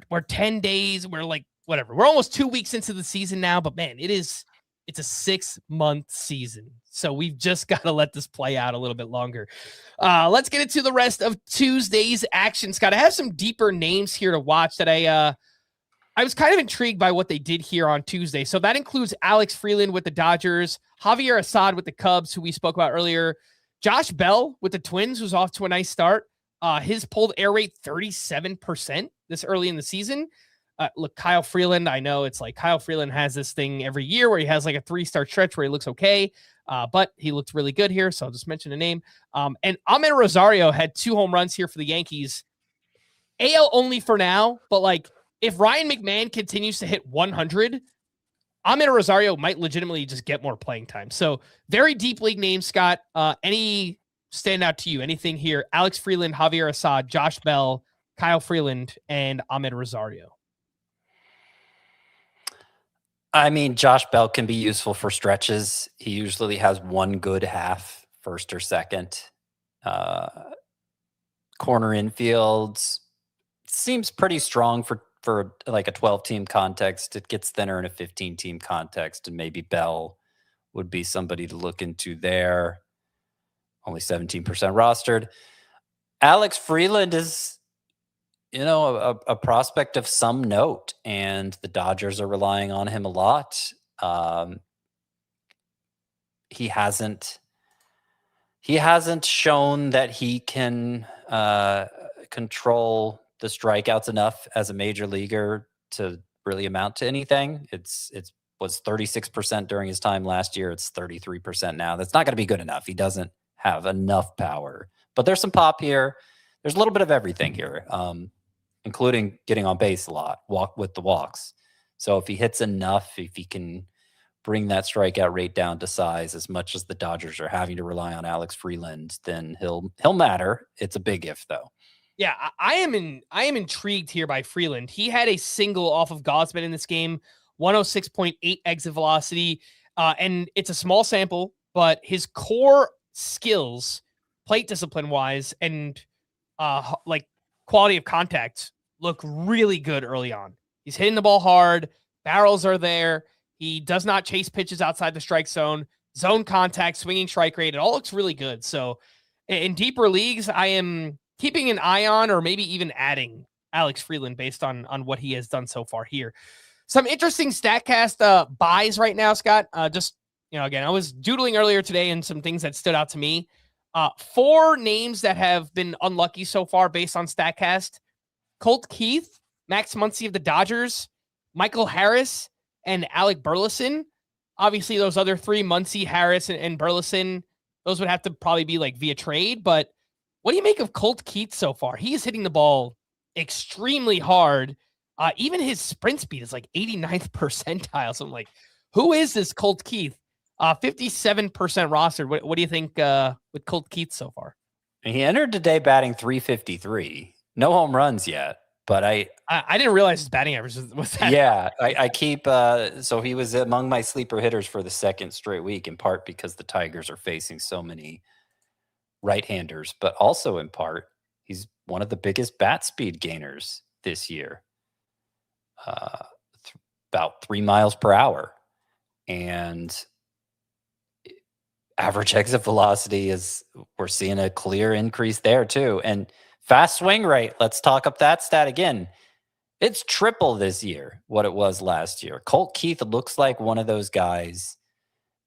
we're 10 days. We're like, whatever. We're almost 2 weeks into the season now, but man, it is It's a 6-month season. So we've just got to let this play out a little bit longer. Let's get into the rest of Tuesday's action, Scott. I have some deeper names here to watch that I was kind of intrigued by what they did here on Tuesday. So that includes Alex Freeland with the Dodgers, Javier Assad with the Cubs, who we spoke about earlier, Josh Bell with the Twins, who's off to a nice start. His pulled air rate 37% this early in the season. Look, Kyle Freeland, I know it's like Kyle Freeland has this thing every year where he has like a 3-star stretch where he looks okay, but he looked really good here, so I'll just mention a name. And Amed Rosario had 2 home runs here for the Yankees. AL only for now, but like if Ryan McMahon continues to hit 100, Amed Rosario might legitimately just get more playing time. So very deep league names, Scott. Any stand out to you? Anything here? Alex Freeland, Javier Assad, Josh Bell, Kyle Freeland, and Amed Rosario. I mean, Josh Bell can be useful for stretches. He usually has one good half, first or second. Corner infields seems pretty strong for like a 12-team context. It gets thinner in a 15-team context, and maybe Bell would be somebody to look into there. Only 17% rostered. Alex Freeland is, a prospect of some note, and the Dodgers are relying on him a lot. He hasn't shown that he can control the strikeouts enough as a major leaguer to really amount to anything. It was 36% during his time last year. It's 33% now. That's not going to be good enough. He doesn't have enough power, but there's some pop here. There's a little bit of everything here, including getting on base a lot, walk with the walks. So if he hits enough, if he can bring that strikeout rate down to size as much as the Dodgers are having to rely on Alex Freeland, then he'll matter. It's a big if, though. Yeah, I am intrigued here by Freeland. He had a single off of Gausman in this game, 106.8 exit velocity, and it's a small sample, but his core skills, plate discipline wise, and like quality of contact look really good early on. He's hitting the ball hard, barrels are there. He does not chase pitches outside the strike zone contact, swinging strike rate. It all looks really good. So in deeper leagues, I am keeping an eye on, or maybe even adding Alex Freeland based on what he has done so far here. Some interesting StatCast buys right now, Scott. Again, I was doodling earlier today and some things that stood out to me. 4 names that have been unlucky so far based on StatCast: Colt Keith, Max Muncy of the Dodgers, Michael Harris, and Alec Burleson. Obviously, those other 3, Muncy, Harris, and Burleson, those would have to probably be like via trade. But what do you make of Colt Keith so far? He is hitting the ball extremely hard. Even his sprint speed is like 89th percentile. So I'm like, who is this Colt Keith? 57% rostered. What do you think with Colt Keith so far? He entered today batting .353. No home runs yet, but I didn't realize his batting average was that. Yeah, I keep so he was among my sleeper hitters for the second straight week, in part because the Tigers are facing so many right-handers, but also in part he's one of the biggest bat speed gainers this year. About 3 miles per hour, and average exit velocity we're seeing a clear increase there too. And fast swing rate, let's talk up that stat again. It's triple this year what it was last year. Colt Keith looks like one of those guys,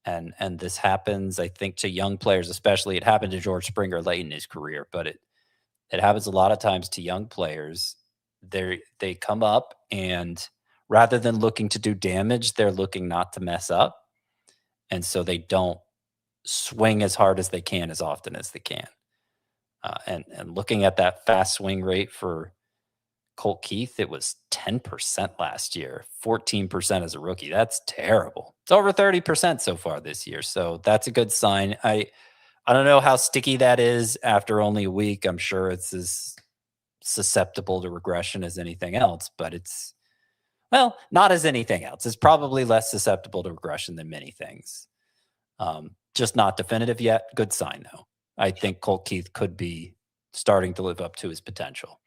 and this happens, I think, to young players especially. It happened to George Springer late in his career, but it happens a lot of times to young players. They come up, and rather than looking to do damage, they're looking not to mess up, and so they don't swing as hard as they can as often as they can. And looking at that fast swing rate for Colt Keith, it was 10% last year, 14% as a rookie. That's terrible. It's over 30% so far this year, so that's a good sign. I don't know how sticky that is after only a week. I'm sure it's as susceptible to regression as anything else, but it's, well, not as anything else. It's probably less susceptible to regression than many things. Just not definitive yet. Good sign, though. I think Colt Keith could be starting to live up to his potential.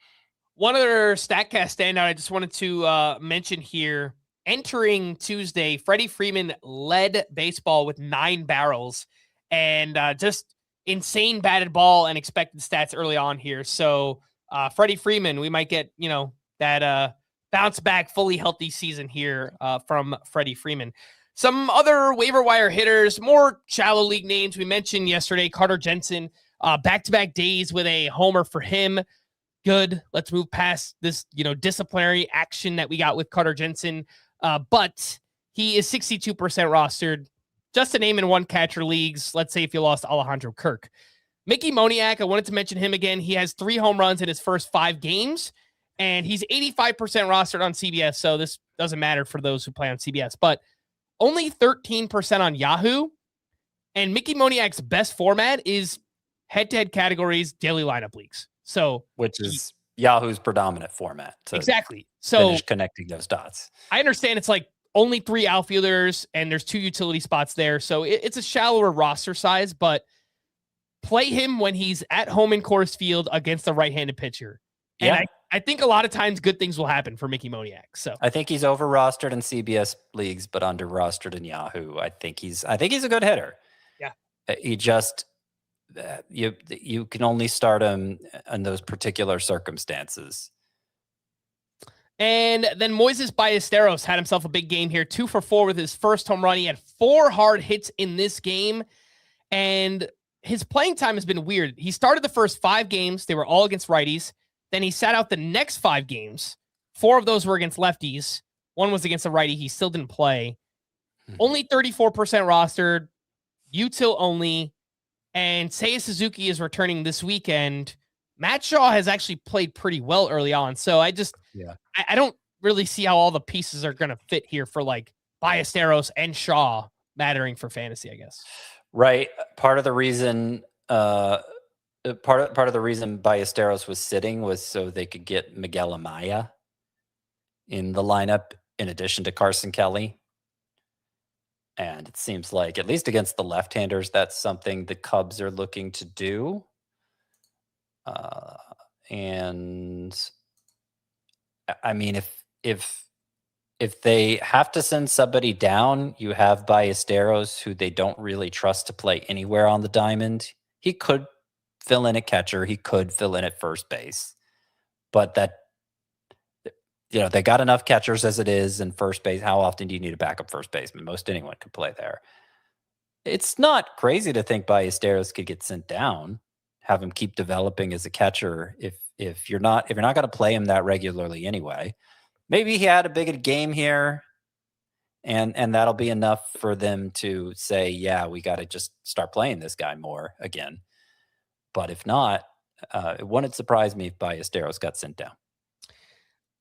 One other StatCast standout I just wanted to mention here, entering Tuesday, Freddie Freeman led baseball with 9 barrels and just insane batted ball and expected stats early on here. So Freddie Freeman, we might get, that bounce back, fully healthy season here from Freddie Freeman. Some other waiver wire hitters, more shallow league names. We mentioned yesterday, Carter Jensen, back-to-back days with a homer for him. Good. Let's move past this, disciplinary action that we got with Carter Jensen. But he is 62% rostered. Just a name in one catcher leagues. Let's say if you lost Alejandro Kirk. Mickey Moniak, I wanted to mention him again. He has 3 home runs in his first 5 games, and he's 85% rostered on CBS. So this doesn't matter for those who play on CBS, but only 13% on Yahoo. And Mickey Moniak's best format is head-to-head categories, daily lineup leagues. So, which is Yahoo's predominant format. Exactly. So finish connecting those dots. I understand it's like only 3 outfielders and there's 2 utility spots there. So it's a shallower roster size, but play him when he's at home in Coors Field against a right-handed pitcher. And I think a lot of times good things will happen for Mickey Moniak. So I think he's over rostered in CBS leagues, but under rostered in Yahoo. I think he's a good hitter. Yeah. He just, you can only start him in those particular circumstances. And then Moises Ballesteros had himself a big game here, 2 for 4 with his first home run. He had 4 hard hits in this game, and his playing time has been weird. He started the first 5 games. They were all against righties. Then he sat out the next 5 games. 4 of those were against lefties. 1 was against a righty. He still didn't play. Only 34% rostered, util only, and Seiya Suzuki is returning this weekend. Matt Shaw has actually played pretty well early on. So I don't really see how all the pieces are going to fit here for like Ballesteros and Shaw mattering for fantasy, I guess. Right. Part of the reason Ballesteros was sitting was so they could get Miguel Amaya in the lineup in addition to Carson Kelly. And it seems like, at least against the left-handers, that's something the Cubs are looking to do. And I mean, if they have to send somebody down, you have Ballesteros, who they don't really trust to play anywhere on the diamond. He could fill in at catcher. He could fill in at first base. But they got enough catchers as it is in first base. How often do you need a backup first baseman? Most anyone could play there. It's not crazy to think Ballesteros could get sent down. Have him keep developing as a catcher if you're not going to play him that regularly anyway. Maybe he had a big game here, and that'll be enough for them to say, yeah, we got to just start playing this guy more again. But if not, it wouldn't surprise me if Ballesteros got sent down.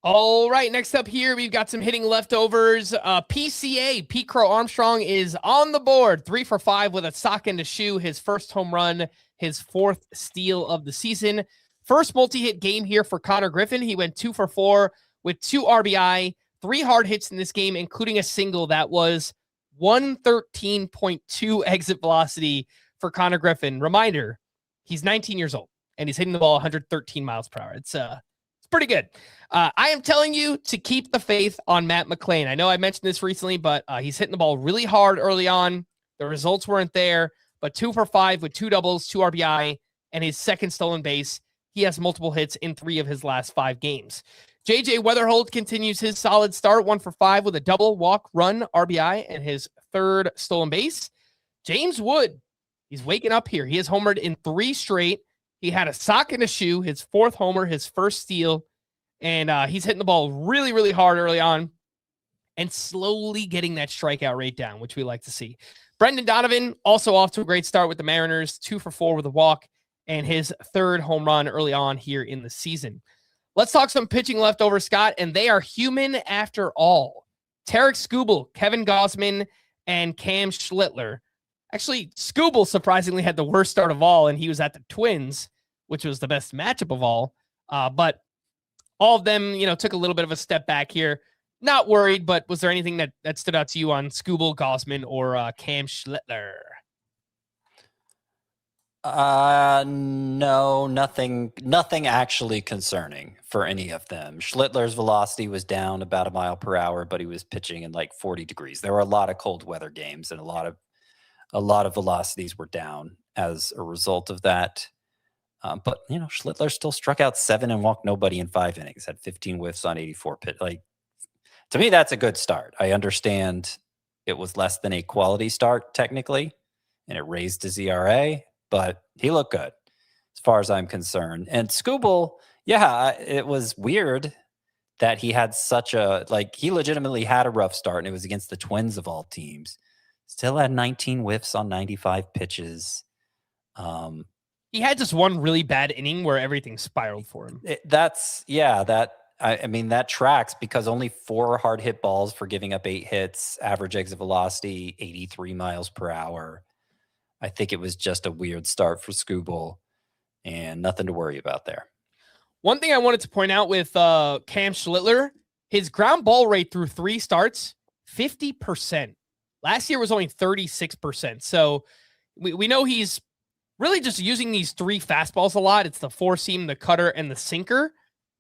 All right, next up here, we've got some hitting leftovers. PCA, Pete Crow Armstrong, is on the board, 3 for 5 with a sock and a shoe. His first home run, his 4th steal of the season. First multi-hit game here for Connor Griffin. He went 2 for 4 with 2 RBI, 3 hard hits in this game, including a single that was 113.2 exit velocity for Connor Griffin. Reminder, he's 19 years old, and he's hitting the ball 113 miles per hour. It's pretty good. I am telling you to keep the faith on Matt McClain. I know I mentioned this recently, but he's hitting the ball really hard early on. The results weren't there, but 2 for 5 with 2 doubles, 2 RBI, and his second stolen base. He has multiple hits in 3 of his last 5 games. JJ Weatherholt continues his solid start, 1 for 5 with a double, walk, run, RBI, and his 3rd stolen base. James Wood, he's waking up here. He has homered in 3 straight. He had a sock and a shoe, his 4th homer, his 1st steal, and he's hitting the ball really, really hard early on and slowly getting that strikeout rate down, which we like to see. Brendan Donovan, also off to a great start with the Mariners, 2 for 4 with a walk, and his 3rd home run early on here in the season. Let's talk some pitching leftover, Scott, and they are human after all. Tarek Skubal, Kevin Gausman, and Cam Schlittler. Actually, Skubal surprisingly had the worst start of all, and he was at the Twins, which was the best matchup of all. But all of them, took a little bit of a step back here. Not worried, but was there anything that stood out to you on Skubal, Gausman, or Cam Schlittler? No, nothing actually concerning for any of them. Schlittler's velocity was down about a mile per hour, but he was pitching in like 40 degrees. There were a lot of cold weather games, and a lot of velocities were down as a result of that. But Schlittler still struck out 7 and walked nobody in 5 innings. Had 15 whiffs on 84 pitch. Like, to me, that's a good start. I understand it was less than a quality start technically, and it raised his ERA, but he looked good as far as I'm concerned. And Skubal, it was weird that he had he legitimately had a rough start, and it was against the Twins of all teams. Still had 19 whiffs on 95 pitches. He had just one really bad inning where everything spiraled for him. That tracks, because only 4 hard hit balls for giving up 8 hits, average exit velocity 83 miles per hour. I think it was just a weird start for Skubal, and nothing to worry about there. One thing I wanted to point out with Cam Schlittler, his ground ball rate through 3 starts, 50%. Last year was only 36%. So we know he's really just using these 3 fastballs a lot. It's the 4-seam, the cutter, and the sinker.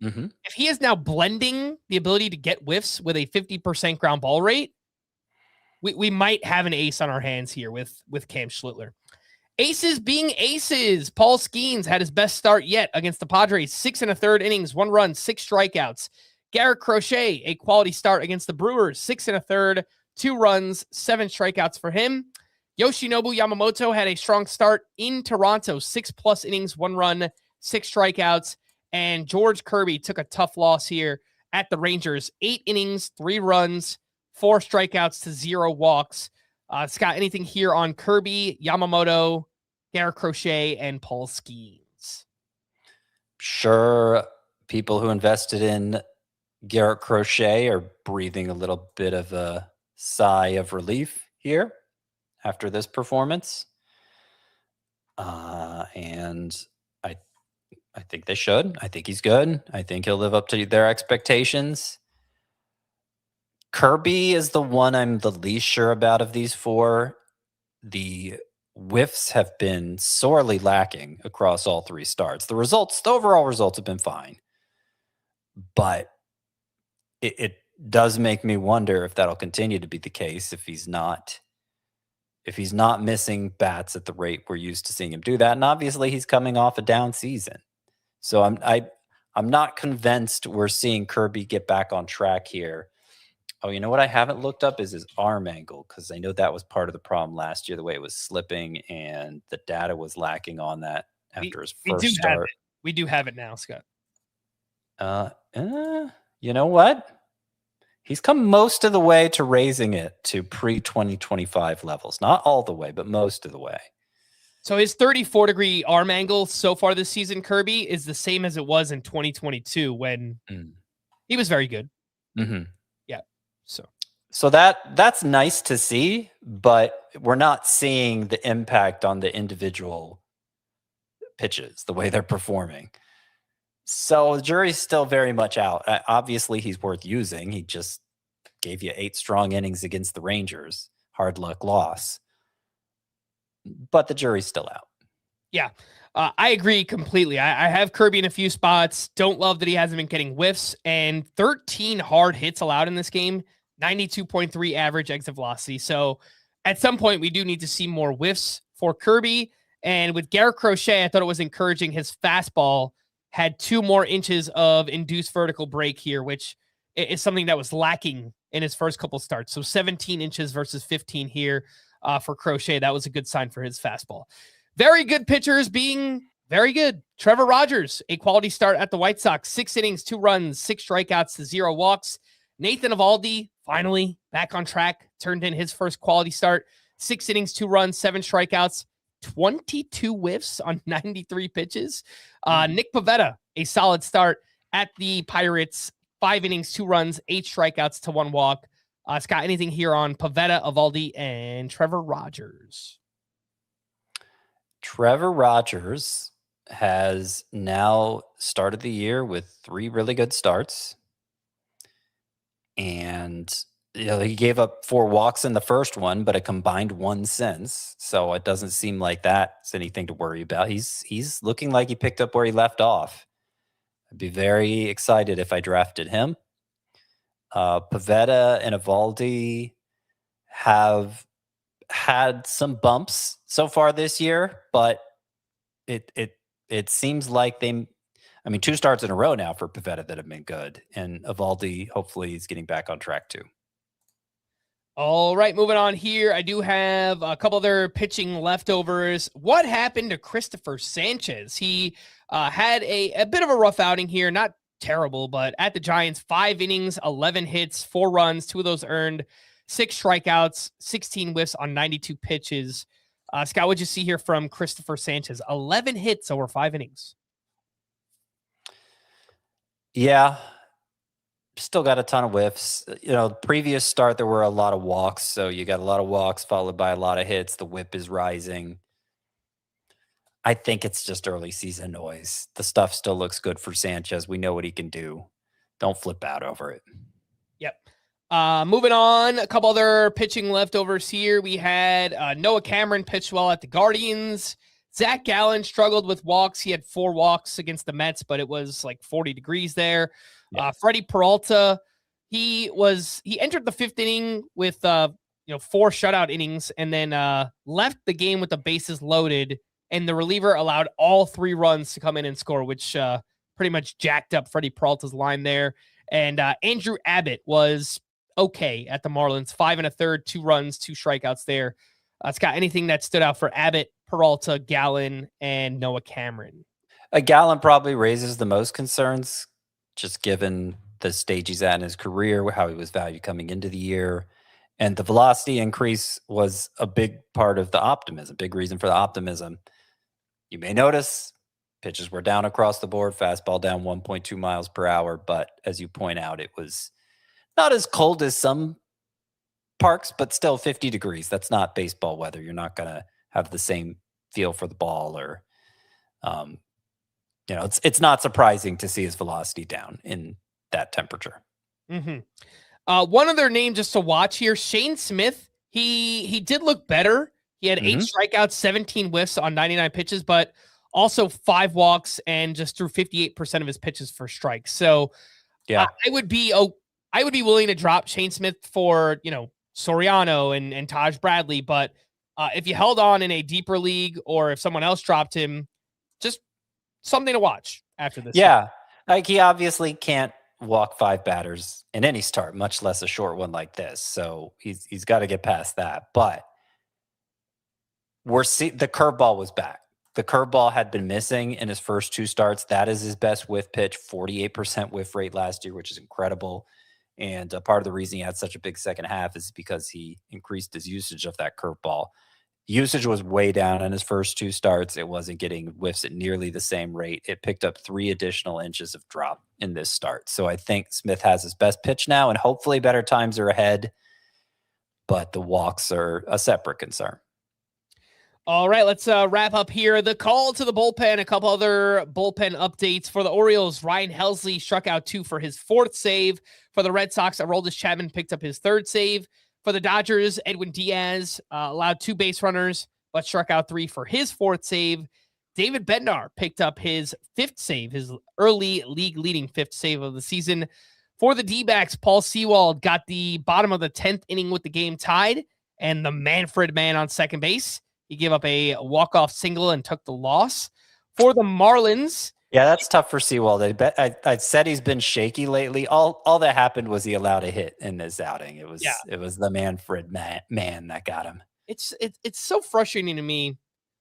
Mm-hmm. If he is now blending the ability to get whiffs with a 50% ground ball rate, we might have an ace on our hands here with Cam Schlittler. Aces being aces. Paul Skeens had his best start yet against the Padres. 6 1/3 innings, 1 run, 6 strikeouts. Garrett Crochet, a quality start against the Brewers. 6 1/3, 2 runs, 7 strikeouts for him. Yoshinobu Yamamoto had a strong start in Toronto. 6+ innings, 1 run, 6 strikeouts. And George Kirby took a tough loss here at the Rangers. 8 innings, 3 runs, 4 strikeouts to 0 walks. Scott, anything here on Kirby, Yamamoto, Garrett Crochet, and Paul Skeens? Sure, people who invested in Garrett Crochet are breathing a little bit of a sigh of relief here after this performance. And I think they should. I think he's good. I think he'll live up to their expectations. Kirby is the one I'm the least sure about of these 4. The whiffs have been sorely lacking across all 3 starts. The overall results have been fine. But it does make me wonder if that'll continue to be the case if he's not missing bats at the rate we're used to seeing him do that. And obviously he's coming off a down season. So I'm not convinced we're seeing Kirby get back on track here. Oh, you know what I haven't looked up is his arm angle, because I know that was part of the problem last year, the way it was slipping, and the data was lacking on that after his first start. We do have it now, Scott. You know what? He's come most of the way to raising it to pre-2025 levels. Not all the way, but most of the way. So his 34-degree arm angle so far this season, Kirby, is the same as it was in 2022 when he was very good. Mm-hmm. Yeah. So that's nice to see, but we're not seeing the impact on the individual pitches, the way they're performing. So the jury's still very much out. Obviously, he's worth using. He just gave you 8 strong innings against the Rangers. Hard luck loss. But the jury's still out. Yeah. I agree completely. I have Kirby in a few spots. Don't love that he hasn't been getting whiffs. And 13 hard hits allowed in this game. 92.3 average exit velocity. So at some point, we do need to see more whiffs for Kirby. And with Garrett Crochet, I thought it was encouraging. His fastball had 2 more inches of induced vertical break here, which is something that was lacking in his first couple starts. So 17 inches versus 15 here for Crochet. That was a good sign for his fastball. Very good pitchers being very good. Trevor Rogers, a quality start at the White Sox. 6 innings, 2 runs, 6 strikeouts to 0 walks. Nathan Eovaldi, finally back on track, turned in his first quality start. 6 innings, 2 runs, 7 strikeouts, 22 whiffs on 93 pitches. Nick Pivetta, a solid start at the Pirates. 5 innings, 2 runs, 8 strikeouts to 1 walk. Scott, anything here on Pivetta, Eovaldi, and Trevor Rogers? Trevor Rogers has now started the year with 3 really good starts. And he gave up 4 walks in the first one, but a combined 1 since. So it doesn't seem like that's anything to worry about. He's looking like he picked up where he left off. I'd be very excited if I drafted him. Pivetta and Evaldi have had some bumps so far this year, but it seems like I mean, 2 starts in a row now for Pivetta that have been good, and Evaldi hopefully is getting back on track too. All right, moving on here. I do have a couple other pitching leftovers. What happened to Christopher Sanchez? He had a bit of a rough outing here, not terrible, but at the Giants, 5 innings, 11 hits, 4 runs, 2 of those earned, 6 strikeouts, 16 whiffs on 92 pitches. Scott, what'd you see here from Christopher Sanchez? 11 hits over 5 innings. Yeah. Still got a ton of whiffs. Previous start, there were a lot of walks. So you got a lot of walks followed by a lot of hits. The whip is rising. I think it's just early season noise. The stuff still looks good for Sanchez. We know what he can do. Don't flip out over it. Yep. Moving on, a couple other pitching leftovers here. We had Noah Cameron pitched well at the Guardians. Zach Gallen struggled with walks. He had 4 walks against the Mets, but it was like 40 degrees there. Yeah. Freddie Peralta, he entered the 5th inning with 4 shutout innings, and then left the game with the bases loaded, and the reliever allowed all 3 runs to come in and score, which pretty much jacked up Freddie Peralta's line there. And Andrew Abbott was okay at the Marlins, 5 1/3, 2 runs, 2 strikeouts there. Scott, anything that stood out for Abbott, Peralta, Gallen, and Noah Cameron? Gallen probably raises the most concerns, just given the stage he's at in his career, how he was valued coming into the year. And the velocity increase was a big part of the optimism, big reason for the optimism. You may notice pitches were down across the board, fastball down 1.2 miles per hour. But as you point out, it was not as cold as some parks, but still 50 degrees. That's not baseball weather. You're not going to have the same feel for the ball, or, it's not surprising to see his velocity down in that temperature. Mm-hmm. One other name just to watch here, Shane Smith. He did look better. He had 8 strikeouts, 17 whiffs on 99 pitches, but also 5 walks and just threw 58% of his pitches for strikes. So yeah, I would be willing to drop Shane Smith for, Soriano and Taj Bradley. But if you held on in a deeper league, or if someone else dropped him, just something to watch after this. Yeah. Like, he obviously can't walk 5 batters in any start, much less a short one like this. So he's got to get past that. But the curveball was back. The curveball had been missing in his first 2 starts. That is his best whiff pitch, 48% whiff rate last year, which is incredible. And part of the reason he had such a big second half is because he increased his usage of that curveball. Usage was way down in his first 2 starts. It wasn't getting whiffs at nearly the same rate. It picked up 3 additional inches of drop in this start. So I think Smith has his best pitch now, and hopefully better times are ahead. But the walks are a separate concern. All right, let's wrap up here. The call to the bullpen, a couple other bullpen updates for the Orioles. Ryan Helsley struck out 2 for his 4th save. For the Red Sox, Aroldis Chapman picked up his 3rd save. For the Dodgers, Edwin Diaz allowed 2 base runners, but struck out 3 for his 4th save. David Bednar picked up his 5th save, his early league-leading 5th save of the season. For the D-backs, Paul Sewald got the bottom of the 10th inning with the game tied, and the Manfred man on second base. He gave up a walk-off single and took the loss. For the Marlins... Yeah, that's tough for Sewald. I said he's been shaky lately. All that happened was he allowed a hit in this outing. It was the Manfred man that got him. It's so frustrating to me.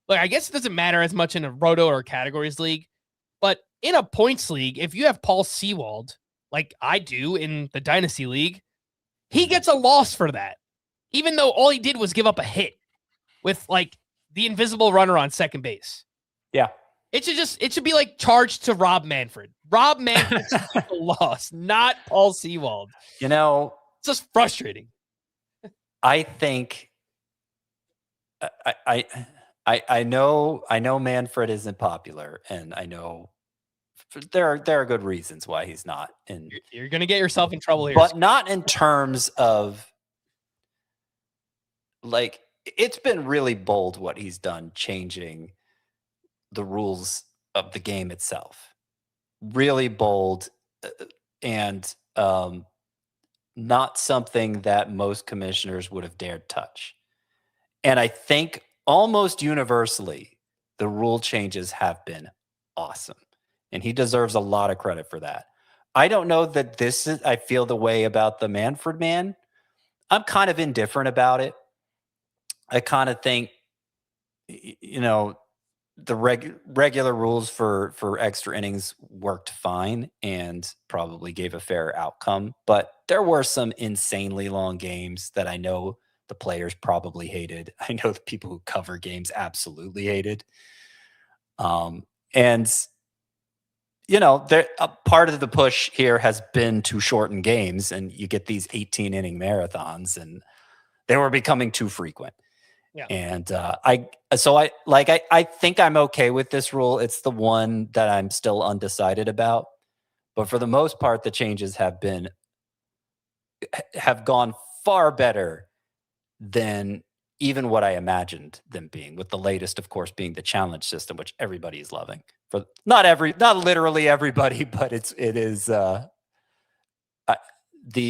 Like, I guess it doesn't matter as much in a roto or categories league, but in a points league, if you have Paul Sewald, like I do in the Dynasty League, he gets a loss for that, even though all he did was give up a hit with like the invisible runner on second base. Yeah. It should be like charged to Rob Manfred. Rob Manfred took the loss, not Paul Sewald. It's just frustrating. I think I know Manfred isn't popular, and I know there are good reasons why he's not. And you're going to get yourself in trouble here, but not in terms of like, it's been really bold what he's done, changing the rules of the game itself. really bold and not something that most commissioners would have dared touch. And I think almost universally, the rule changes have been awesome. And he deserves a lot of credit for that. I don't know that I feel the way about the Manfred man. I'm kind of indifferent about it. I kind of think, the regular rules for extra innings worked fine and probably gave a fair outcome. But there were some insanely long games that I know the players probably hated. I know the people who cover games absolutely hated. And a part of the push here has been to shorten games, and you get these 18-inning marathons, and they were becoming too frequent. Yeah. And I think I'm okay with this rule. It's the one that I'm still undecided about. But for the most part, the changes have gone far better than even what I imagined them being, with the latest, of course, being the challenge system, which everybody is loving. For not literally everybody, but it is the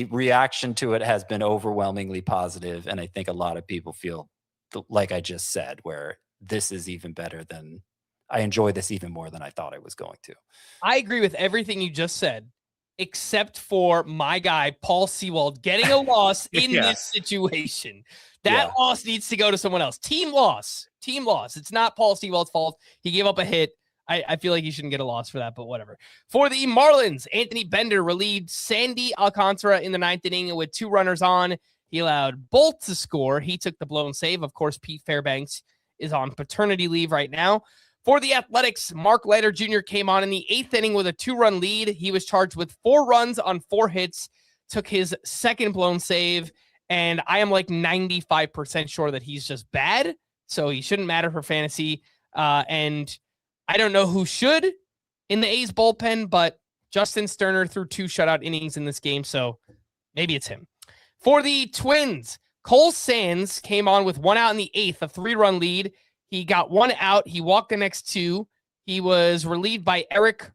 reaction to it has been overwhelmingly positive, and I think a lot of people feel like I just said, where this is even better than I enjoy this even more than I thought I was going to. I agree with everything you just said, except for my guy, Paul Sewald, getting a loss in this situation. That loss needs to go to someone else. Team loss. It's not Paul Sewald's fault. He gave up a hit. I feel like he shouldn't get a loss for that, but whatever. For the Marlins, Anthony Bender relieved Sandy Alcantara in the 9th inning with 2 runners on. He allowed Bolt to score. He took the blown save. Of course, Pete Fairbanks is on paternity leave right now. For the Athletics, Mark Leiter Jr. came on in the 8th inning with a 2-run lead. He was charged with 4 runs on 4 hits, took his second blown save, and I am like 95% sure that he's just bad, so he shouldn't matter for fantasy. And I don't know who should in the A's bullpen, but Justin Sterner threw 2 shutout innings in this game, so maybe it's him. For the Twins, Cole Sands came on with 1 out in the 8th, a 3-run lead. He got 1 out. He walked the next 2. He was relieved by Eric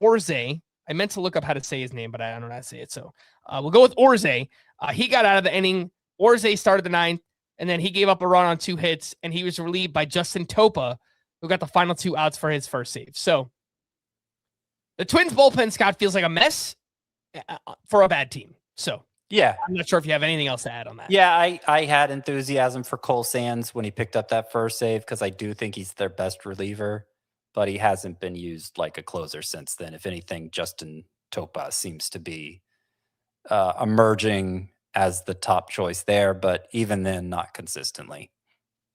Orze. I meant to look up how to say his name, but I don't know how to say it. So we'll go with Orze. He got out of the inning. Orze started the 9th, and then he gave up a run on 2 hits, and he was relieved by Justin Topa, who got the final 2 outs for his first save. So the Twins bullpen, Scott, feels like a mess for a bad team. So yeah, I'm not sure if you have anything else to add on that. Yeah, I had enthusiasm for Cole Sands when he picked up that first save, because I do think he's their best reliever, but he hasn't been used like a closer since then. If anything, Justin Topa seems to be emerging as the top choice there, but even then, not consistently.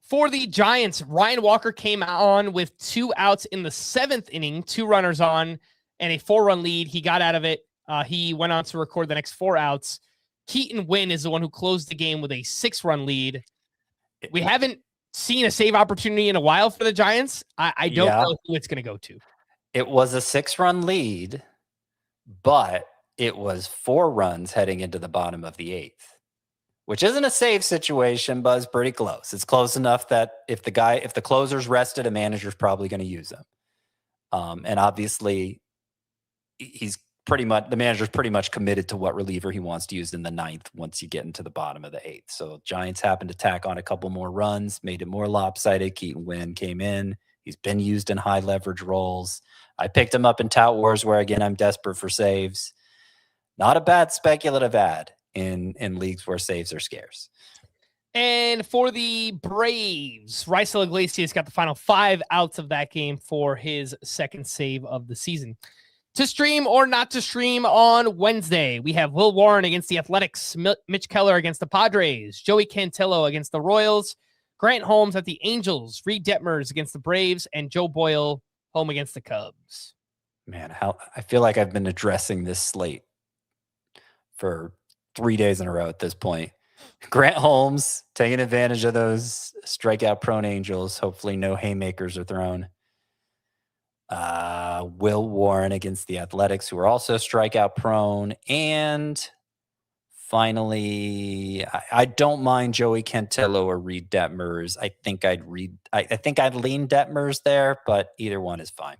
For the Giants, Ryan Walker came on with 2 outs in the 7th inning, 2 runners on, and a 4-run lead. He got out of it. He went on to record the next 4 outs. Keaton Wynn is the one who closed the game with a 6-run lead. We haven't seen a save opportunity in a while for the Giants. I don't know who it's going to go to. It was a 6-run lead, but it was 4 runs heading into the bottom of the 8th, which isn't a save situation, but it's pretty close. It's close enough that if the closer's rested, a manager's probably going to use him. And obviously, the manager's pretty much committed to what reliever he wants to use in the 9th once you get into the bottom of the 8th. So Giants happened to tack on a couple more runs, made it more lopsided. Keaton Wynn came in. He's been used in high leverage roles. I picked him up in Tout Wars, where again, I'm desperate for saves. Not a bad speculative ad in leagues where saves are scarce. And for the Braves, Raisel Iglesias got the final 5 outs of that game for his 2nd save of the season. To stream or not to stream on Wednesday, we have Will Warren against the Athletics, Mitch Keller against the Padres, Joey Cantillo against the Royals, Grant Holmes at the Angels, Reed Detmers against the Braves, and Joe Boyle home against the Cubs. Man, I feel like I've been addressing this slate for 3 days in a row at this point. Grant Holmes taking advantage of those strikeout-prone Angels. Hopefully no haymakers are thrown. Will Warren against the Athletics, who are also strikeout prone. And finally, I don't mind Joey Cantillo or Reed Detmers. I think I'd lean Detmers there, but either one is fine.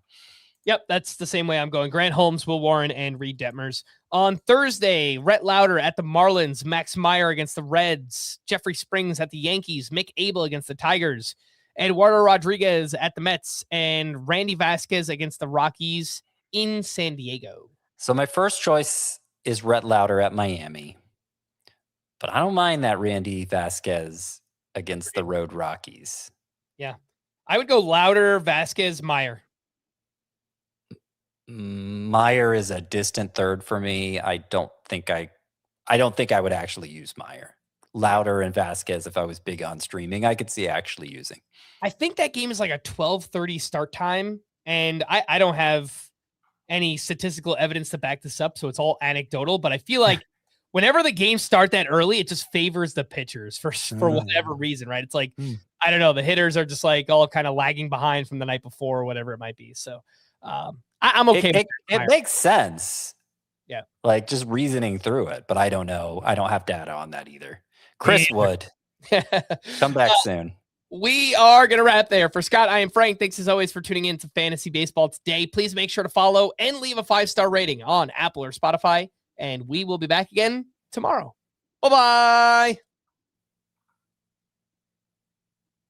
Yep, that's the same way I'm going. Grant Holmes, Will Warren, and Reed Detmers. On Thursday, Rhett Lauder at the Marlins, Max Meyer against the Reds, Jeffrey Springs at the Yankees, Mick Abel against the Tigers, Eduardo Rodriguez at the Mets, and Randy Vasquez against the Rockies in San Diego. So my first choice is Rhett Lauder at Miami, but I don't mind that Randy Vasquez against the road Rockies. Yeah, I would go Lauder, Vasquez, Meyer. Meyer is a distant third for me. I don't think I would actually use Meyer. Lauder and Vasquez, if I was big on streaming, I could see actually using. I think that game is like a 12:30 start time, and I don't have any statistical evidence to back this up, so it's all anecdotal, but I feel like whenever the games start that early, it just favors the pitchers for whatever reason, right? It's like, I don't know, the hitters are just like all kind of lagging behind from the night before or whatever it might be. So I'm okay. It makes sense. Yeah. Like just reasoning through it, but I don't know. I don't have data on that either. Chris would. Come back soon. We are going to wrap there. For Scott, I am Frank. Thanks as always for tuning in to Fantasy Baseball today. Please make sure to follow and leave a 5-star rating on Apple or Spotify, and we will be back again tomorrow. Bye-bye.